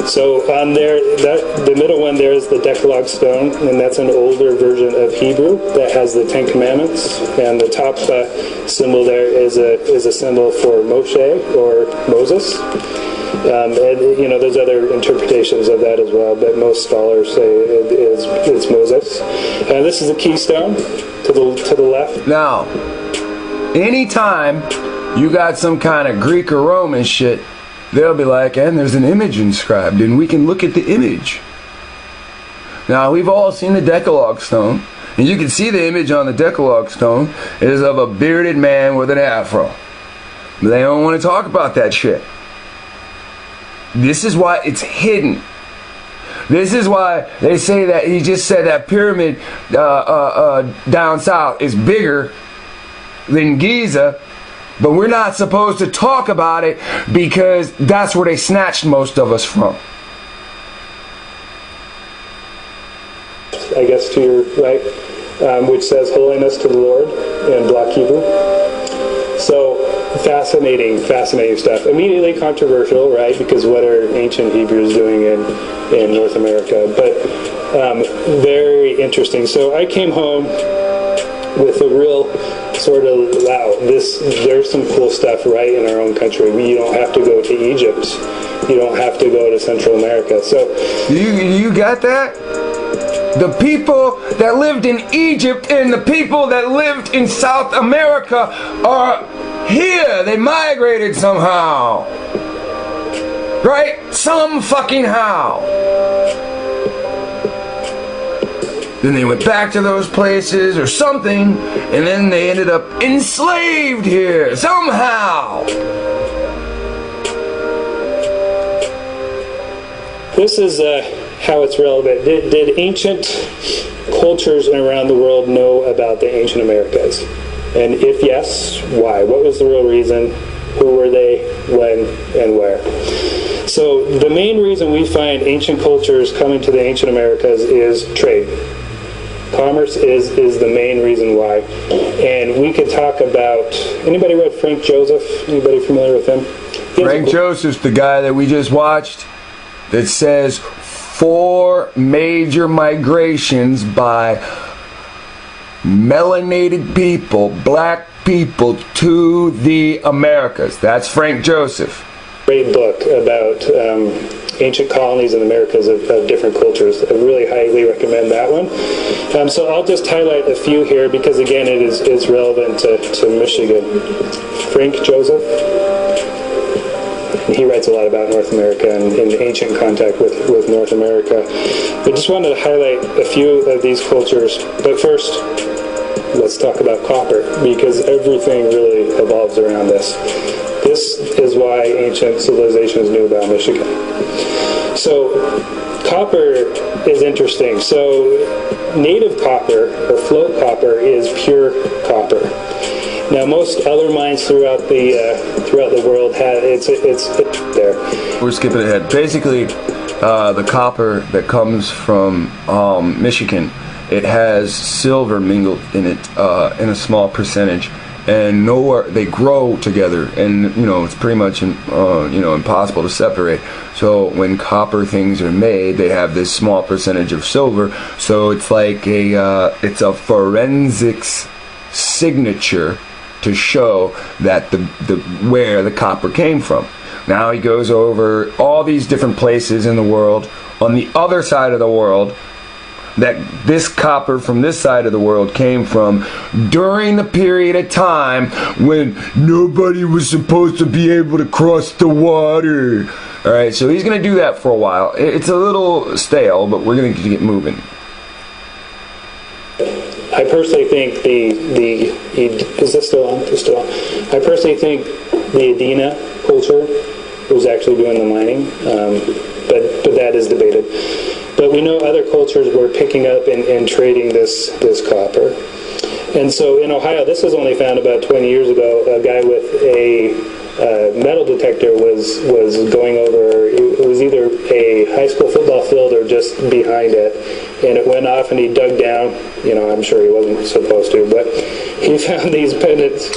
So on there, the middle one there is the Decalogue Stone, and that's an older version of Hebrew that has the Ten Commandments. And the top symbol there is a symbol for Moshe or Moses. And there's other interpretations of that as well, but most scholars say it's Moses. And this is the keystone to the left. Now, anytime you got some kind of Greek or Roman shit, they'll be like, and there's an image inscribed, and we can look at the image. Now, we've all seen the Decalogue Stone, and you can see the image on the Decalogue Stone is of a bearded man with an afro. But they don't want to talk about that shit. This is why it's hidden. This is why they say that he just said that pyramid down south is bigger than Giza, but we're not supposed to talk about it because that's where they snatched most of us from. I guess to your right, which says holiness to the Lord in Black Hebrew. So fascinating stuff. Immediately controversial, right? Because what are ancient Hebrews doing in North America? But very interesting. So I came home with a real sort of, wow, there's some cool stuff right in our own country. You don't have to go to Egypt. You don't have to go to Central America. So you got that? The people that lived in Egypt and the people that lived in South America are here. They migrated somehow. Right? Some fucking how. Then they went back to those places or something, and then they ended up enslaved here somehow. This is how it's relevant. Did ancient cultures around the world know about the ancient Americas? And if yes, why? What was the real reason? Who were they? When? And where? So the main reason we find ancient cultures coming to the ancient Americas is trade. Commerce is the main reason why. And we could talk about, anybody read Frank Joseph? Anybody familiar with him? Frank Joseph's the guy that we just watched that says 4 major migrations by melanated people, black people, to the Americas. That's Frank Joseph. Great book about ancient colonies in the Americas of different cultures. I really highly recommend that one. So I'll just highlight a few here because, again, it is relevant to Michigan. Frank Joseph. He writes a lot about North America and in ancient contact with North America. I just wanted to highlight a few of these cultures. But first, let's talk about copper, because everything really evolves around this. This is why ancient civilizations knew about Michigan. So copper is interesting. So native copper, or float copper, is pure copper. Now, most other mines throughout the world have it's there. We're skipping ahead. Basically, the copper that comes from Michigan, it has silver mingled in it in a small percentage, and nowhere they grow together, and it's pretty much impossible to separate. So when copper things are made, they have this small percentage of silver. So it's like it's a forensics signature to show that the where the copper came from. Now he goes over all these different places in the world, on the other side of the world, that this copper from this side of the world came from during the period of time when nobody was supposed to be able to cross the water. Alright, so he's going to do that for a while. It's a little stale, but we're going to get moving. I personally think is this still on? It's still on. I personally think the Adena culture was actually doing the mining, but that is debated. But we know other cultures were picking up and trading this copper. And so in Ohio, this was only found about 20 years ago. A guy with a metal detector was going over, it was either a high school football field or just behind it. And it went off and he dug down. I'm sure he wasn't supposed to, but he found these pendants,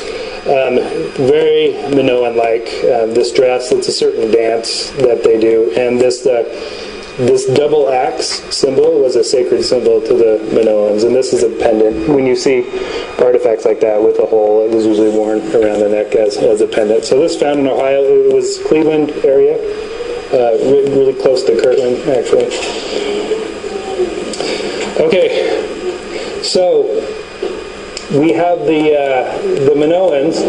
very Minoan-like. This dress, it's a certain dance that they do. And this double axe symbol was a sacred symbol to the Minoans, and this is a pendant. When you see artifacts like that with a hole, it was usually worn around the neck as a pendant. So this found in Ohio. It was Cleveland area, really close to Kirtland, actually. Okay, so we have the Minoans,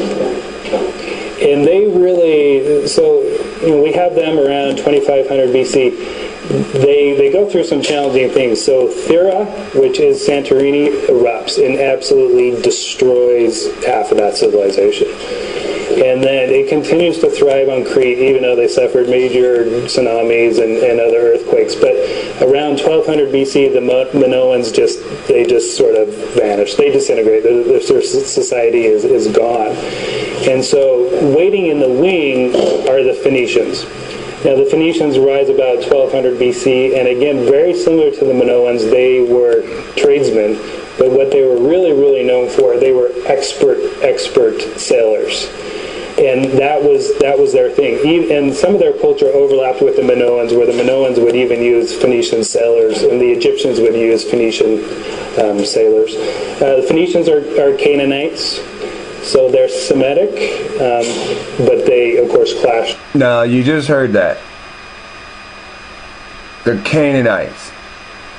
and they really, we have them around 2500 BC. They go through some challenging things. So Thera, which is Santorini, erupts and absolutely destroys half of that civilization. And then it continues to thrive on Crete, even though they suffered major tsunamis and other earthquakes. But around 1200 BC, the Minoans just sort of vanish. They disintegrate. Their society is gone. And so waiting in the wing are the Phoenicians. Now, the Phoenicians rise about 1200 BC, and again, very similar to the Minoans, they were tradesmen, but what they were really, really known for, they were expert sailors. And that was their thing. And some of their culture overlapped with the Minoans, where the Minoans would even use Phoenician sailors, and the Egyptians would use Phoenician sailors. The Phoenicians are Canaanites. So they're Semitic, but they, of course, clash. No, you just heard that. They're Canaanites.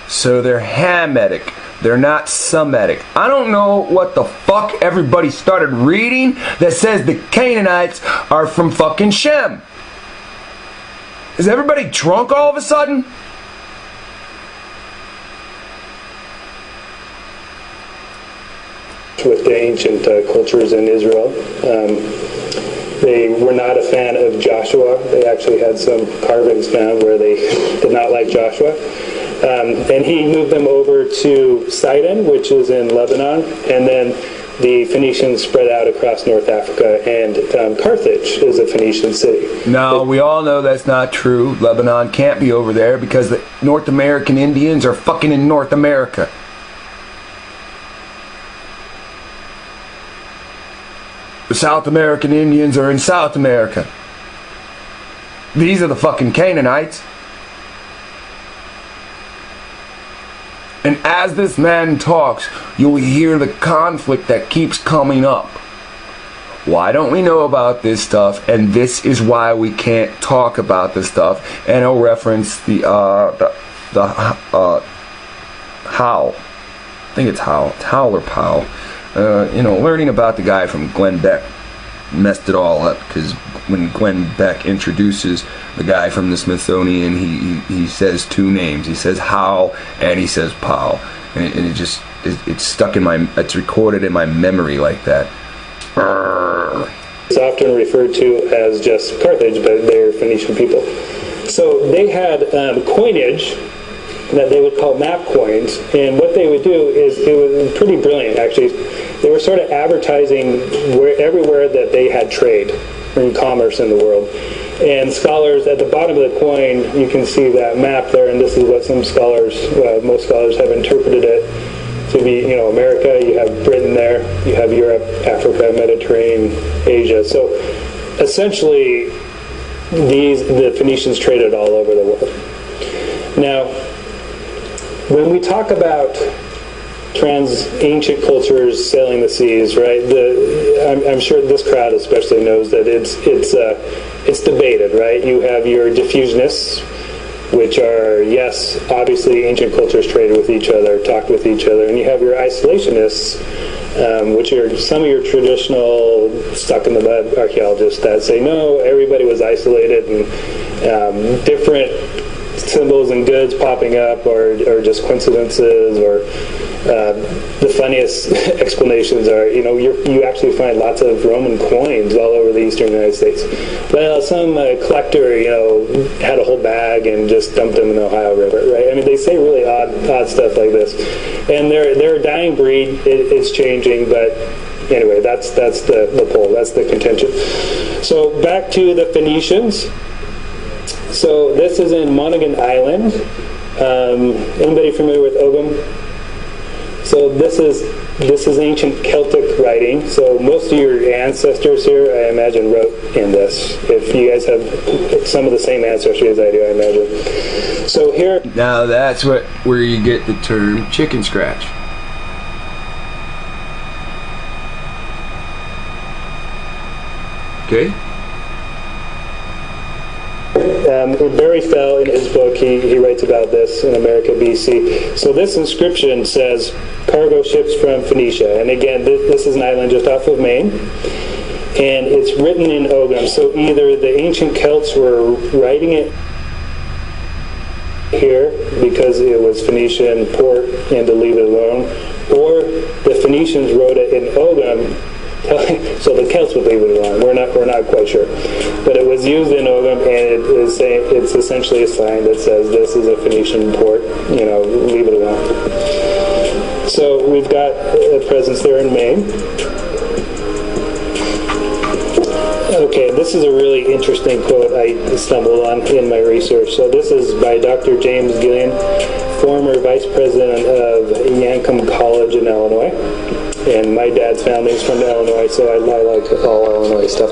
So they're Hamitic. They're not Semitic. I don't know what the fuck everybody started reading that says the Canaanites are from fucking Shem. Is everybody drunk all of a sudden? With the ancient cultures in Israel. They were not a fan of Joshua. They actually had some carvings found where they did not like Joshua. And he moved them over to Sidon, which is in Lebanon, and then the Phoenicians spread out across North Africa, and Carthage is a Phoenician city. No, we all know that's not true. Lebanon can't be over there because the North American Indians are fucking in North America. The South American Indians are in South America. These are the fucking Canaanites. And as this man talks, you'll hear the conflict that keeps coming up. Why don't we know about this stuff? And this is why we can't talk about this stuff. And I'll reference the Howl. I think it's Howl. It's Howl or Powell. Learning about the guy from Glenn Beck messed it all up, because when Glenn Beck introduces the guy from the Smithsonian, he says two names. He says Howl and he says Powell, and it's stuck in it's recorded in my memory like that. It's often referred to as just Carthage, but they're Phoenician people. So they had coinage that they would call map coins, and what they would do is, it was pretty brilliant actually. They were sort of advertising everywhere that they had trade and commerce in the world, And scholars, at the bottom of the coin, you can see that map there, and this is what some scholars, most scholars have interpreted it to be, you know, America, you have Britain there, you have Europe, Africa, Mediterranean, Asia. So essentially, the Phoenicians traded all over the world. Now, when we talk about ancient cultures sailing the seas, right? I'm sure this crowd especially knows that it's debated, right? You have your diffusionists, which are, yes, obviously ancient cultures traded with each other, talked with each other, and you have your isolationists, which are some of your traditional stuck-in-the-mud archaeologists that say, no, everybody was isolated, and different symbols and goods popping up or just coincidences, or the funniest explanations are, you know, you actually find lots of Roman coins all over the eastern United States. Well, some collector, you know, had a whole bag and just dumped them in the Ohio River, right? I mean, they say really odd stuff like this. And they're a dying breed. It's changing, but anyway, that's the poll. That's the contention. So back to the Phoenicians. So this is in Monaghan Island. Anybody familiar with Ogham? So this is ancient Celtic writing. So most of your ancestors here, I imagine, wrote in this. If you guys have some of the same ancestry as I do, I imagine. So here. Now that's where you get the term chicken scratch. Okay. Barry Fell, in his book, he writes about this in America, BC. So this inscription says, cargo ships from Phoenicia. And again, this is an island just off of Maine. And it's written in Ogham. So either the ancient Celts were writing it here because it was Phoenician port and to leave it alone, or the Phoenicians wrote it in Ogham, so the Celts would leave it alone. We're not quite sure, but it was used in Ogham, and it's essentially a sign that says this is a Phoenician port. You know, leave it alone. So we've got a presence there in Maine. Okay, this is a really interesting quote I stumbled on in my research. So this is by Dr. James Gillian, former vice president of Yankton College in Illinois. And my dad's family is from Illinois, so I like all Illinois stuff.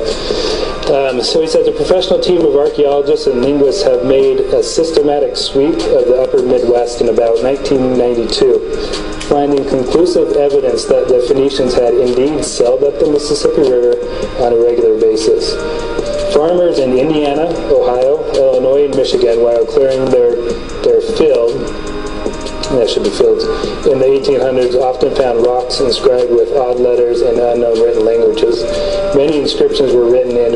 So he says, a professional team of archaeologists and linguists have made a systematic sweep of the upper Midwest in about 1992, finding conclusive evidence that the Phoenicians had indeed sailed up the Mississippi River on a regular basis. Farmers in Indiana, Ohio, Illinois, and Michigan, while clearing their field, that should be fields, in the 1800s often found rocks inscribed with odd letters and unknown written languages. Many inscriptions were written in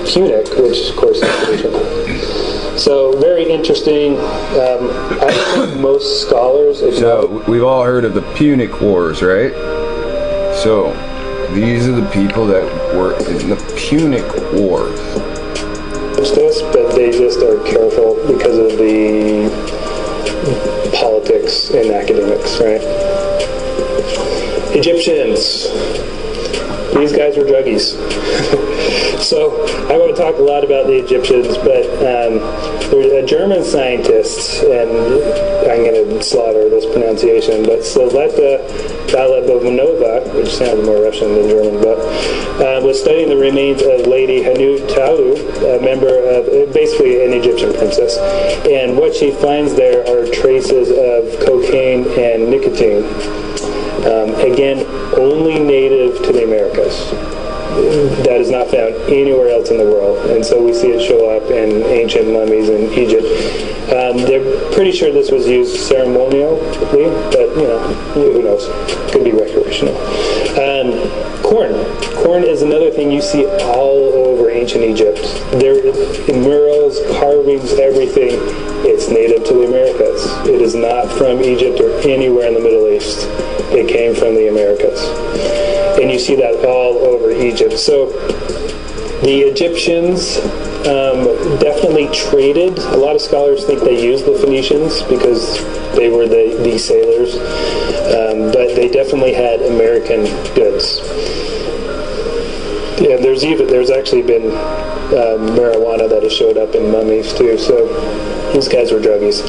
Punic, which of course is Phoenician. So very interesting. I think most scholars... So we've all heard of the Punic Wars, right? So these are the people that were in the Punic Wars. This, but they just are careful because of the politics and academics, right? Egyptians. These guys were druggies. So I want to talk a lot about the Egyptians, but there's a German scientist, and I'm going to slaughter this pronunciation, but Slaveta Balabovanova, which sounds more Russian than German, but was studying the remains of Lady Hanut Talu, a member of, basically an Egyptian princess. And what she finds there are traces of cocaine and nicotine. Again, only native to the Americas. That is not found anywhere else in the world, and so we see it show up in ancient mummies in Egypt. They're pretty sure this was used ceremonially, but you know, who knows? Could be recreational. Corn is another thing you see all over ancient Egypt. There, in murals, carvings, everything. It's native to the Americas. It is not from Egypt or anywhere in the Middle East. It came from the Americas. And you see that all over Egypt. So the Egyptians definitely traded. A lot of scholars think they used the Phoenicians because they were the sailors. But they definitely had American goods. Yeah, there's actually been marijuana that has showed up in mummies too. So these guys were druggies.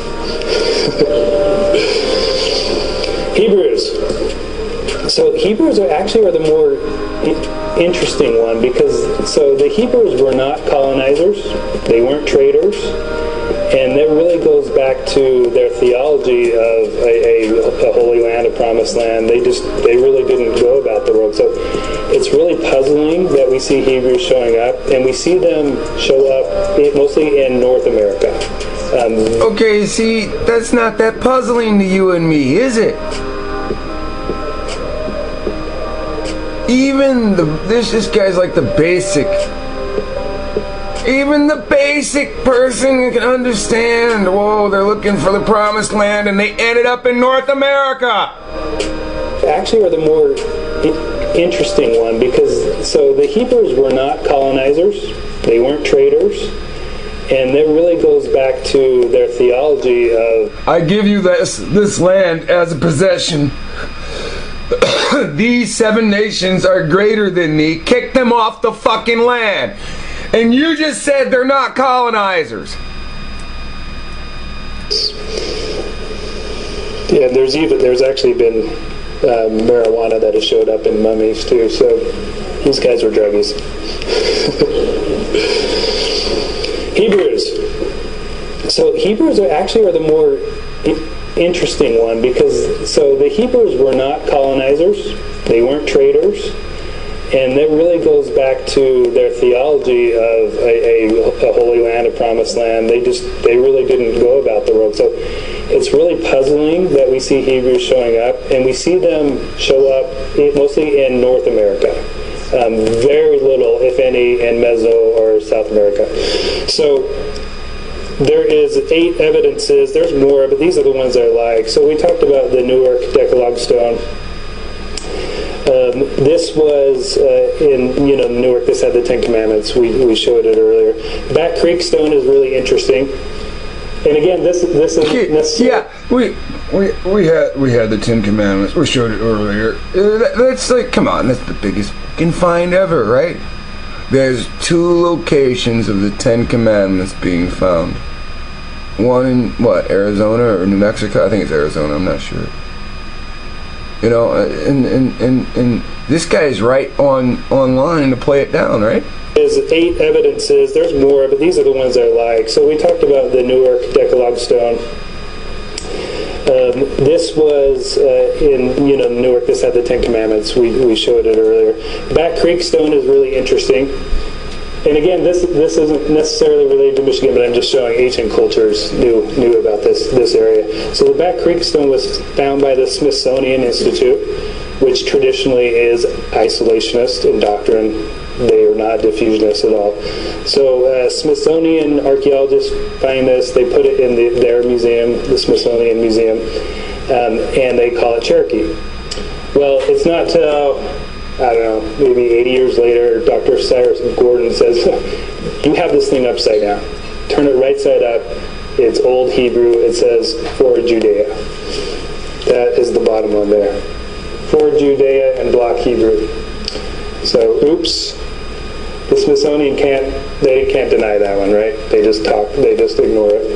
Hebrews. So Hebrews are the more interesting one, because so the Hebrews were not colonizers, they weren't traders, and that really goes back to their theology of a holy land, a promised land. They really didn't go about the world. So it's really puzzling that we see Hebrews showing up, and we see them show up mostly in North America. Okay, see, that's not that puzzling to you and me, is it? Even this guy's like the basic. Even the basic person can understand. Whoa, they're looking for the promised land, and they ended up in North America. Actually, are the more interesting one, because so the Hebrews were not colonizers, they weren't traders, and that really goes back to their theology of, I give you this land as a possession. These 7 nations are greater than me. Kick them off the fucking land. And you just said they're not colonizers. Yeah, there's actually been marijuana that has showed up in mummies too. So these guys were druggies. Hebrews. So Hebrews are the more interesting one, because so the Hebrews were not colonizers, they weren't traders, and that really goes back to their theology of a holy land, a promised land. They really didn't go about the world. So it's really puzzling that we see Hebrews showing up, and we see them show up mostly in North America. Very little, if any, in Meso or South America. So there is 8 evidences. There's more, but these are the ones I like. So we talked about the Newark Decalogue stone. This was in Newark. This had the 10 Commandments. We showed it earlier. Bat Creek stone is really interesting. And again, this isn't necessarily. Yeah, we had the 10 Commandments. We showed it earlier. That's like, come on, that's the biggest fucking find ever, right? There's 2 locations of the 10 Commandments being found. One in, Arizona or New Mexico? I think it's Arizona, I'm not sure. You know, and this guy's right online to play it down, right? There's 8 evidences. There's more, but these are the ones I like. So we talked about the Newark Decalogue stone. This was in Newark. This had the 10 Commandments. We showed it earlier. Bat Creek stone is really interesting. And again, this isn't necessarily related to Michigan, but I'm just showing ancient cultures knew about this area. So the Bat Creek stone was found by the Smithsonian Institute, which traditionally is isolationist in doctrine. They are not diffusionists at all. So Smithsonian archaeologists find this. They put it in their museum, the Smithsonian Museum, and they call it Cherokee. Well, it's not till, I don't know, maybe 80 years later, Dr. Cyrus Gordon says, you have this thing upside down. Turn it right side up. It's Old Hebrew. It says, for Judea. That is the bottom one there. For Judea and block Hebrew. So, oops. The Smithsonian can't deny that one, right? They just ignore it.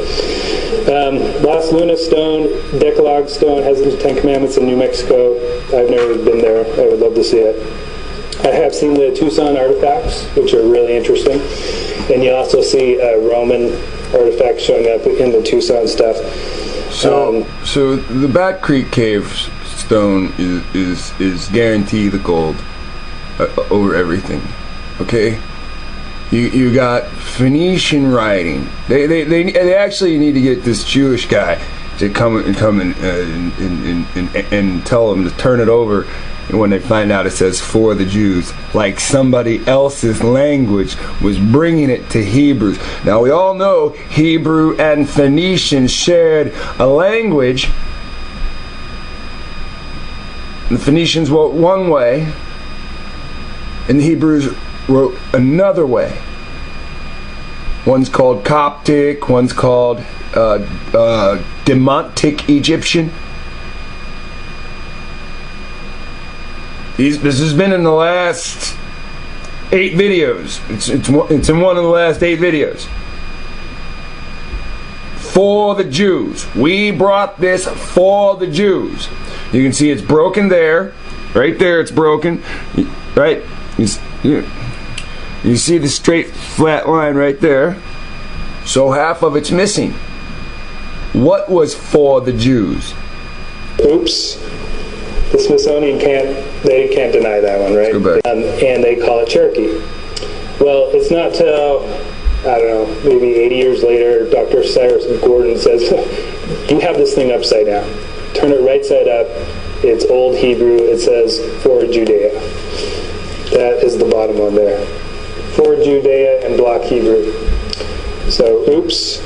Las Lunas stone, Decalogue stone, has the 10 Commandments in New Mexico. I've never been there. I would love to see it. I have seen the Tucson artifacts, which are really interesting. And you also see Roman artifacts showing up in the Tucson stuff. So the Bat Creek Cave stone is guaranteed the gold over everything. Okay, you got Phoenician writing. They actually need to get this Jewish guy to come and tell them to turn it over. And when they find out it says for the Jews, like somebody else's language was bringing it to Hebrews. Now we all know Hebrew and Phoenician shared a language. The Phoenicians wrote one way, and the Hebrews wrote another way. One's called Coptic, one's called Demontic Egyptian. This has been in the last 8 videos. It's in one of the last 8 videos. For the Jews. We brought this for the Jews. You can see it's broken there. Right there it's broken. Right? You see the straight flat line right there. So half of it's missing. What was for the Jews? Oops. The Smithsonian can't deny that one, right? And they call it Cherokee. Well, it's not till, I don't know, maybe 80 years later, Dr. Cyrus Gordon says, you have this thing upside down. Turn it right side up. It's Old Hebrew. It says, for Judea. That is the bottom one there. For Judea and block Hebrew. So, oops.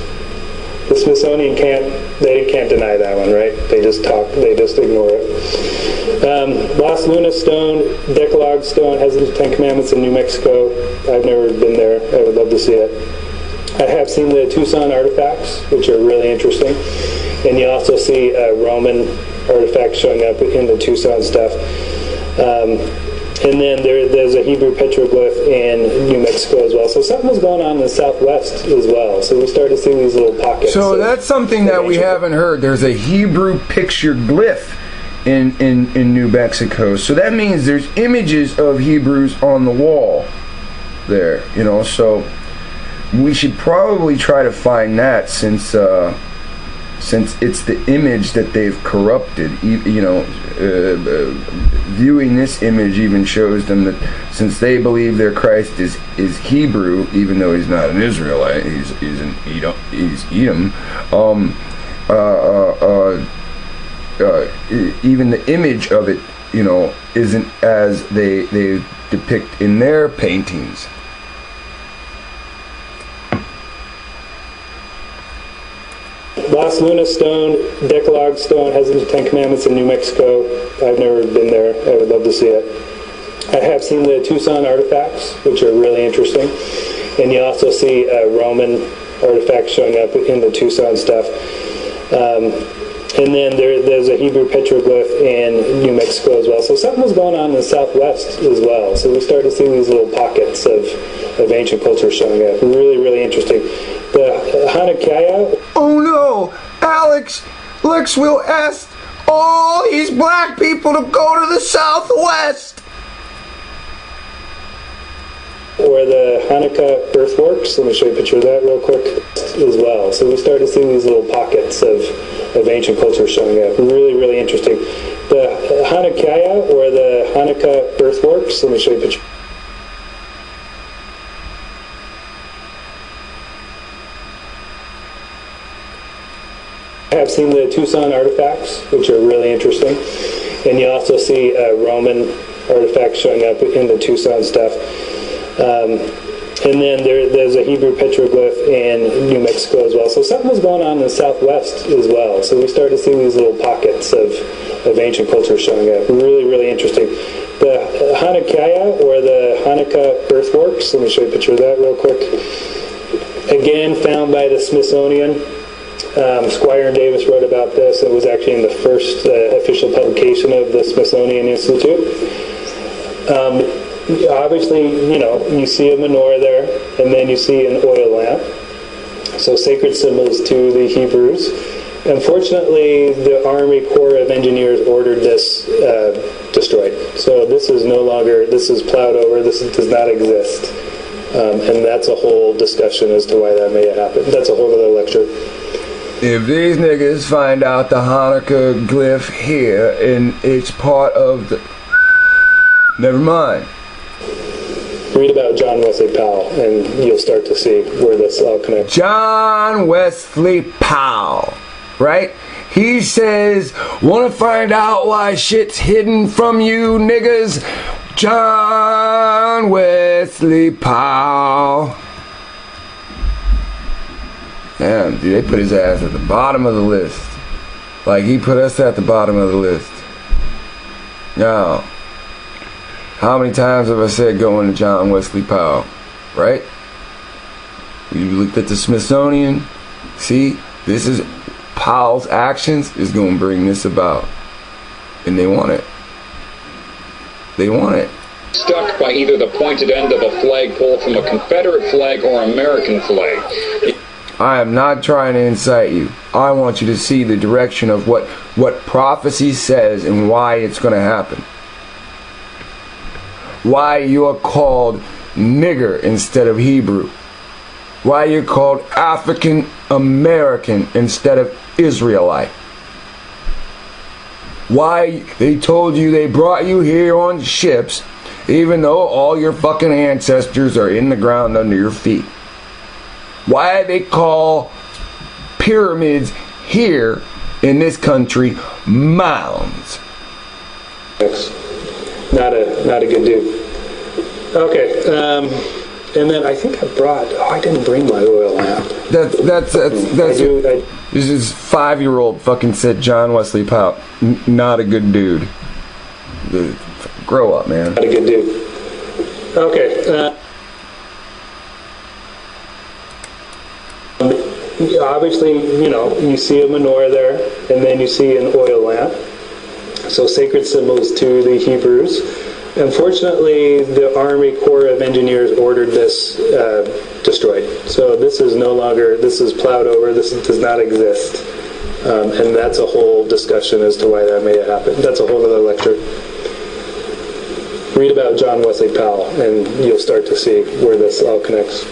The Smithsonian can't deny that one, right? They just ignore it. Las Lunas Stone, Decalogue Stone, has the 10 Commandments in New Mexico. I've never been there. I would love to see it. I have seen the Tucson artifacts, which are really interesting. And you also see Roman artifacts showing up in the Tucson stuff. And then there's a Hebrew petroglyph in New Mexico as well. So something was going on in the Southwest as well. So we started seeing these little pockets. So that's something that we haven't heard. There's a Hebrew picture glyph in New Mexico. So that means there's images of Hebrews on the wall there. So we should probably try to find that since it's the image that they've corrupted. Viewing this image even shows them that since they believe their Christ is Hebrew, even though he's not an Israelite, he's Edom. Even the image of it, isn't as they depict in their paintings. Las Lunas Stone, Decalogue Stone, has the 10 Commandments in New Mexico. I've never been there. I would love to see it. I have seen the Tucson artifacts, which are really interesting. And you also see Roman artifacts showing up in the Tucson stuff. And then there's a Hebrew petroglyph in New Mexico as well. So something was going on in the Southwest as well. So we started seeing these little pockets of ancient culture showing up. Really, really interesting. The Hanukkah. Oh no! Lexwill asked all these black people to go to the Southwest! Or the Hanukkah earthworks. Let me show you a picture of that real quick as well. So we started seeing these little pockets of ancient culture showing up. Really, really interesting. The Hanukkah or the Hanukkah earthworks. Let me show you a picture. I have seen the Tucson artifacts, which are really interesting. And you also see Roman artifacts showing up in the Tucson stuff. And then there's a Hebrew petroglyph in New Mexico as well. So something was going on in the Southwest as well. So we started seeing these little pockets of ancient culture showing up. Really, really interesting. The Hanukkah or the Hanukkah earthworks. Let me show you a picture of that real quick. Again, found by the Smithsonian. Squire and Davis wrote about this. It was actually in the first official publication of the Smithsonian Institute. Obviously, you see a menorah there, and then you see an oil lamp. So sacred symbols to the Hebrews. Unfortunately, the Army Corps of Engineers ordered this destroyed. So this is no longer, this is plowed over, this does not exist. And that's a whole discussion as to why that may have happened. That's a whole other lecture. If these niggas find out the Hanukkah glyph here and it's part of the... Never mind. Read about John Wesley Powell and you'll start to see where this all connects. John Wesley Powell, right? He says, want to find out why shit's hidden from you niggas? John Wesley Powell. Damn, dude, they put his ass at the bottom of the list. Like, he put us at the bottom of the list. Now, how many times have I said going to John Wesley Powell? Right? You looked at the Smithsonian. See, this is Powell's actions is going to bring this about. And they want it. They want it. stuck by either the pointed end of a flagpole from a Confederate flag or American flag. I am not trying to incite you. I want you to see the direction of what prophecy says and why it's going to happen. Why you are called nigger instead of Hebrew. Why you're called African American instead of Israelite. Why they told you they brought you here on ships even though all your fucking ancestors are in the ground under your feet. Why they call pyramids here in this country mounds. Not a good dude. Okay, and then I think I brought. Oh, I didn't bring my oil lamp. That's this is 5-year-old fucking said John Wesley Powell. Not a good dude. Grow up, man. Not a good dude. Okay. Obviously, you see a menorah there, and then you see an oil lamp. So sacred symbols to the Hebrews. Unfortunately, the Army Corps of Engineers ordered this destroyed. So this is no longer, this is plowed over, this does not exist. And that's a whole discussion as to why that may have happened. That's a whole other lecture. Read about John Wesley Powell, and you'll start to see where this all connects.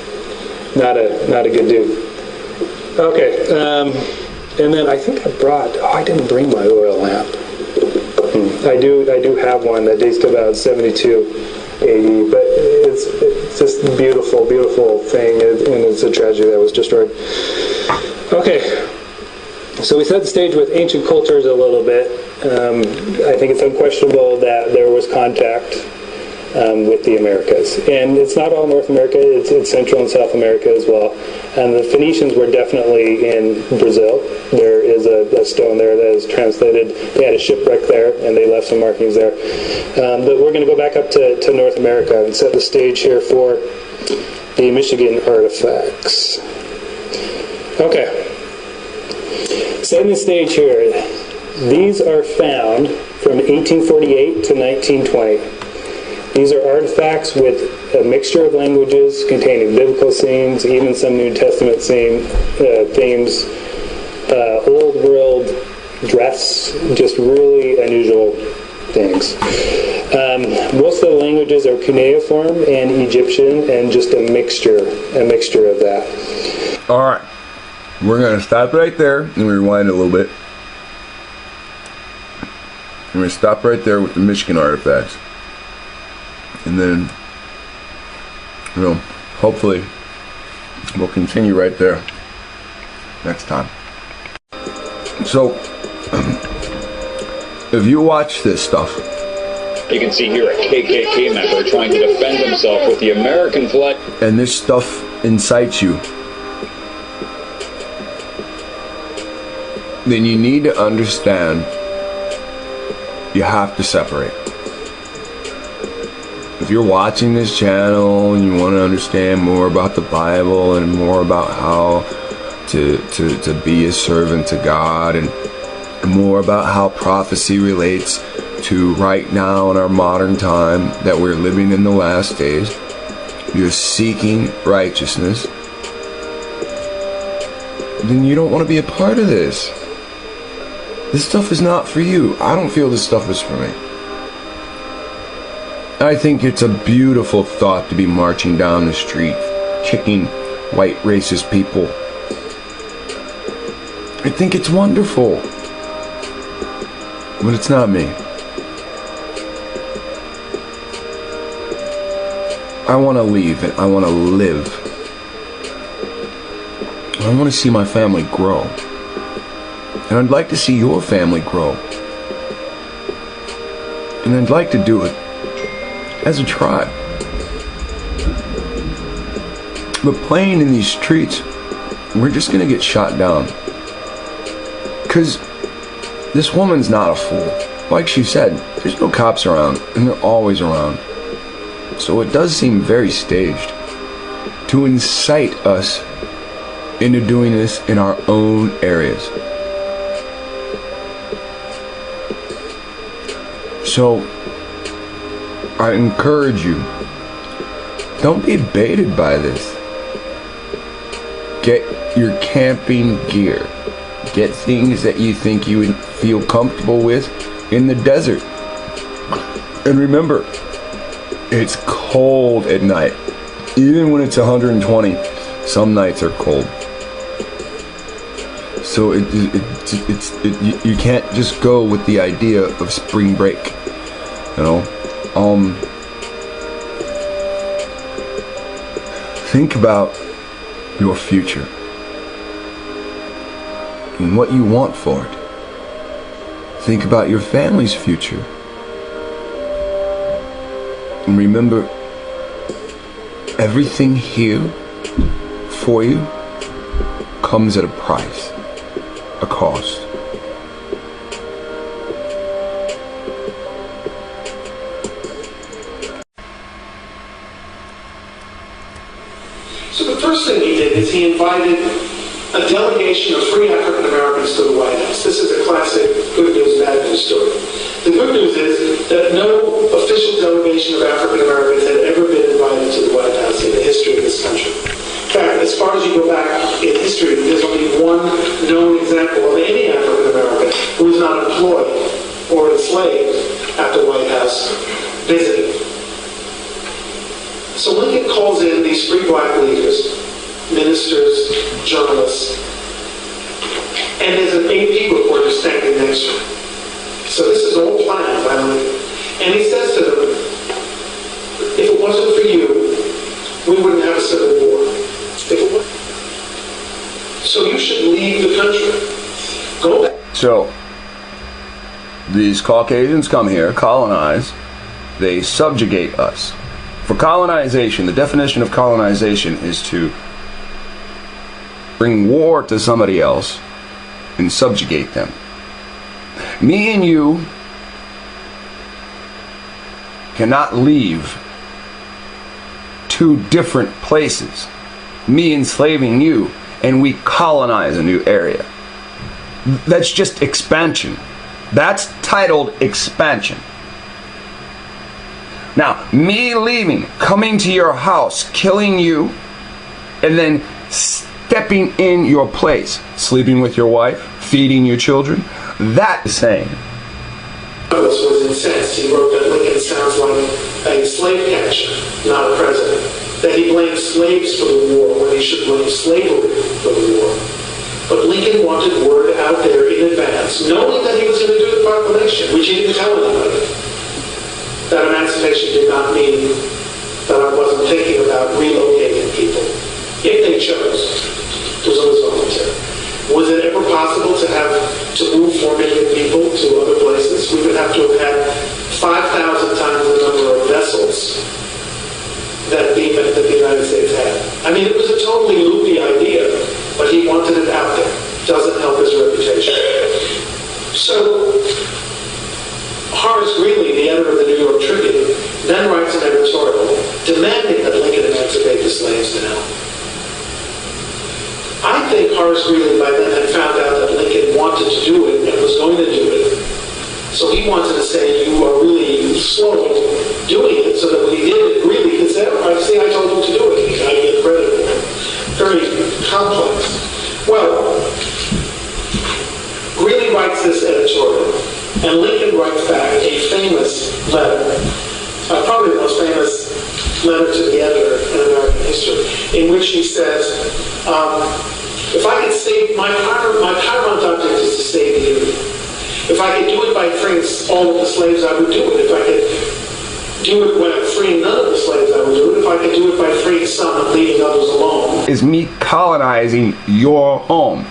Not a good dude. Okay, and then I think I brought. Oh, I didn't bring my oil lamp. I do have one that dates to about 72 AD, but it's just a beautiful, beautiful thing, and it's a tragedy that was destroyed. Okay, so we set the stage with ancient cultures a little bit. I think it's unquestionable that there was contact with the Americas. And it's not all North America, it's Central and South America as well. And the Phoenicians were definitely in Brazil. There is a stone there that is translated. They had a shipwreck there, and they left some markings there. But we're going to go back up to North America and set the stage here for the Michigan artifacts. Okay. Setting the stage here. These are found from 1848 to 1920. These are artifacts with a mixture of languages containing biblical scenes, even some New Testament themes, old world dress, just really unusual things. Most of the languages are cuneiform and Egyptian, and just a mixture of that. All right, we're gonna stop right there and rewind a little bit. We're gonna stop right there with the Michigan artifacts. And then, hopefully, we'll continue right there next time. So, if you watch this stuff, you can see here a KKK member trying to defend himself with the American flag. And this stuff incites you, then you need to understand you have to separate. If you're watching this channel and you want to understand more about the Bible and more about how to be a servant to God and more about how prophecy relates to right now in our modern time that we're living in the last days, you're seeking righteousness, then you don't want to be a part of this. This stuff is not for you. I don't feel this stuff is for me. I think it's a beautiful thought to be marching down the street, kicking white racist people. I think it's wonderful. But it's not me. I want to leave and I want to live. I want to see my family grow. And I'd like to see your family grow. And I'd like to do it as a tribe. But playing in these streets, we're just gonna get shot down. Because this woman's not a fool. Like she said, there's no cops around, and they're always around. So it does seem very staged to incite us into doing this in our own areas. So I encourage you, don't be baited by this. Get your camping gear. Get things that you think you would feel comfortable with in the desert. And remember, it's cold at night. Even when it's 120, some nights are cold. So you can't just go with the idea of spring break, you know. Think about your future and what you want for it. Think about your family's future. And remember, everything here for you comes at a price, a cost. So the first thing he did is he invited a delegation of free African Americans to the White House. This is a classic good news, bad news story. The good news is that no official delegation of African Americans had ever been invited to the White House in the history of this country. In fact, as far as you go back in history, there's only one known example of any African American who was not employed or enslaved at the White House visiting. So Lincoln calls in these free black leaders, ministers, journalists, and there's an AP reporter standing next to him. So this is all planned by Lincoln. And he says to them, if it wasn't for you, we wouldn't have a civil war. If it wasn't. So you should leave the country. Go back. So, these Caucasians come here, colonize, they subjugate us. For colonization, the definition of colonization is to bring war to somebody else and subjugate them. Me and you cannot leave two different places. Me enslaving you and we colonize a new area. That's just expansion. That's titled expansion. Now, me leaving, coming to your house, killing you, and then stepping in your place, sleeping with your wife, feeding your children, that is saying. Douglas was incensed. He wrote that Lincoln sounds like a slave catcher, not a president. That he blamed slaves for the war when he should blame slavery for the war. But Lincoln wanted word out there in advance, knowing that he was going to do the proclamation, which he didn't tell anybody. That emancipation did not mean that I wasn't thinking about relocating people. If they chose, it was always voluntary. Was it ever possible to move 4 million people to other places? We would have to have had 5,000 times the number of vessels that the United States had. I mean, it was a totally loopy idea, but he wanted it out there. Doesn't help his reputation. So, Horace Greeley, the editor of the New York Tribune, then writes an editorial demanding that Lincoln emancipate the slaves now. I think Horace Greeley by then had found out that Lincoln wanted to do it and was going to do it. So he wanted to say, you are really slow doing it, so that when he did it, Greeley could say, oh, see, I told him to do it. I get credit for it. Very complex. Well, Greeley writes this editorial, and Lincoln writes back a famous letter, probably the most famous letter to the editor in American history, in which he says, if I could save, my paramount object is to save the Union. If I could do it by freeing all of the slaves, I would do it. If I could do it by freeing none of the slaves, I would do it. If I could do it by freeing some and leaving others alone. Is me colonizing your home.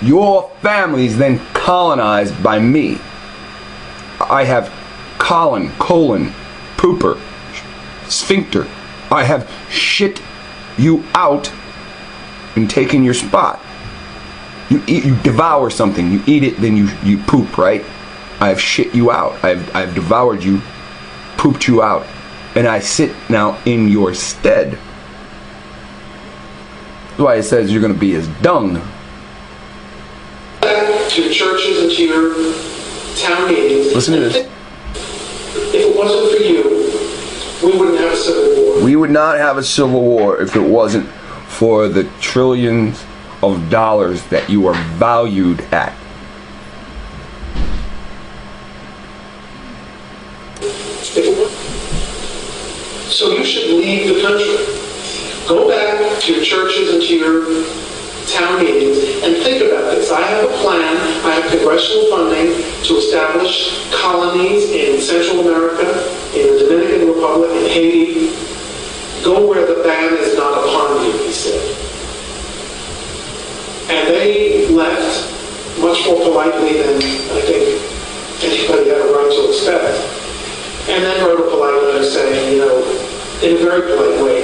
Your family's then colonized by me. I have colon, pooper, sphincter. I have shit you out and taken your spot. You devour something, you eat it, then you poop, right? I have shit you out. I've devoured you, pooped you out, and I sit now in your stead. That's why it says you're going to be as dung. To churches and to your town meetings. Listen to this. it wasn't for you, we wouldn't have a civil war. We would not have a civil war if it wasn't for the trillions of dollars that you are valued at. So you should leave the country. Go back to your churches and to your town meetings and think about this. I have a plan. I have congressional funding to establish colonies in Central America, in the Dominican Republic, in Haiti. Go where the ban is not upon you, he said. And they left much more politely than I think anybody had a right to expect. And then wrote a polite letter saying, you know, in a very polite way,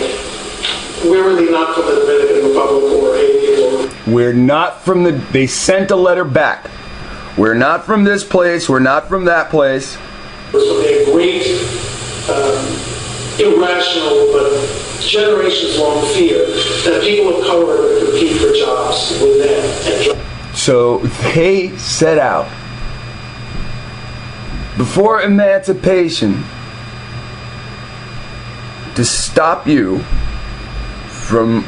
we're really not from the Dominican Republic or Haiti or... We're not from the... They sent a letter back. We're not from this place. We're not from that place. So they had great, irrational, but generations-long fear that people of color would compete for jobs with them. So they set out before emancipation to stop you from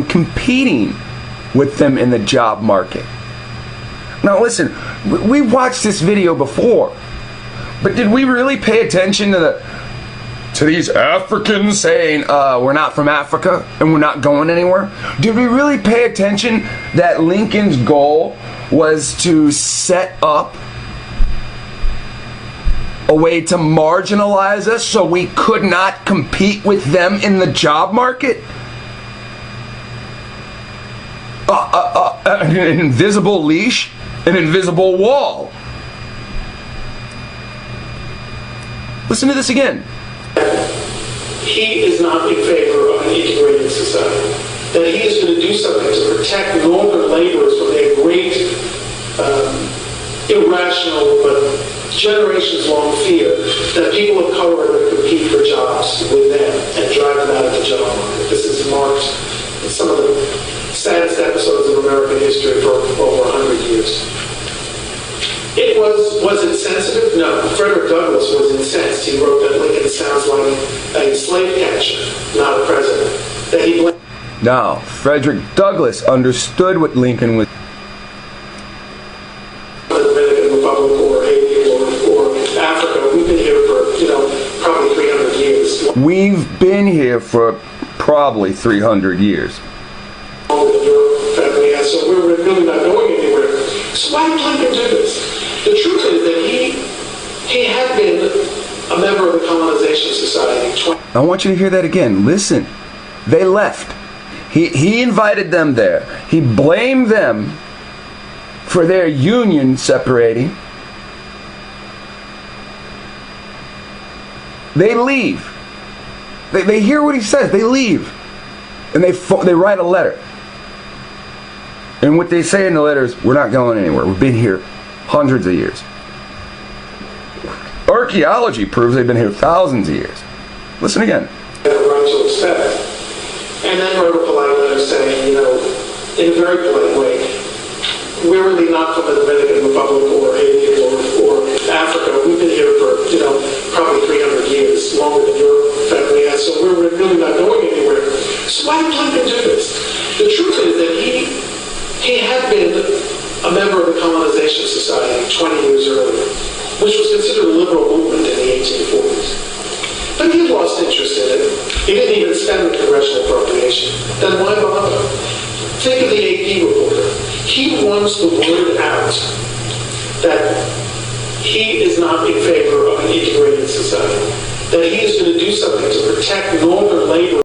competing with them in the job market. Now listen, we watched this video before, but did we really pay attention to these Africans saying we're not from Africa and we're not going anywhere? Did we really pay attention that Lincoln's goal was to set up a way to marginalize us so we could not compete with them in the job market? An invisible leash, an invisible wall. Listen to this again. He is not in favor of an integrated society. That he is going to do something to protect northern laborers from their great, irrational, but generations-long fear that people of color are going to compete for jobs with them and drive them out of the job market. This is marked in some of the saddest episodes of American history for over 100 years. Was it sensitive? No. Frederick Douglass was incensed. He wrote that Lincoln sounds like a slave catcher, not a president. That he blamed. Now, Frederick Douglass understood what Lincoln was. The Dominican Republic or Haiti or Africa. We've been here for, probably 300 years. We've been here for probably 300 years. Longer than your family has, so we're really not going anywhere. So why did Lincoln do this? The truth is that he had been a member of the Colonization Society. I want you to hear that again. Listen. They left. He invited them there. He blamed them for their union separating. They leave. They hear what he says. They leave. And they write a letter. And what they say in the letter is, we're not going anywhere. We've been here hundreds of years. Archaeology proves they've been here thousands of years. Listen again. And then wrote a polite letter saying, in a very polite way, we're really not from the Dominican Republic or Haiti or Africa. We've been here for, probably 300 years, longer than your family has, so we're really not going anywhere. So why did Lincoln do this? The truth is that he had been a member of the Colonization Society 20 years earlier, which was considered a liberal movement in the 1840s. But he lost interest in it. He didn't even spend the congressional appropriation. Then why bother? Think of the AP reporter. He wants the word out that he is not in favor of an integrated society. That he is going to do something to protect northern labor.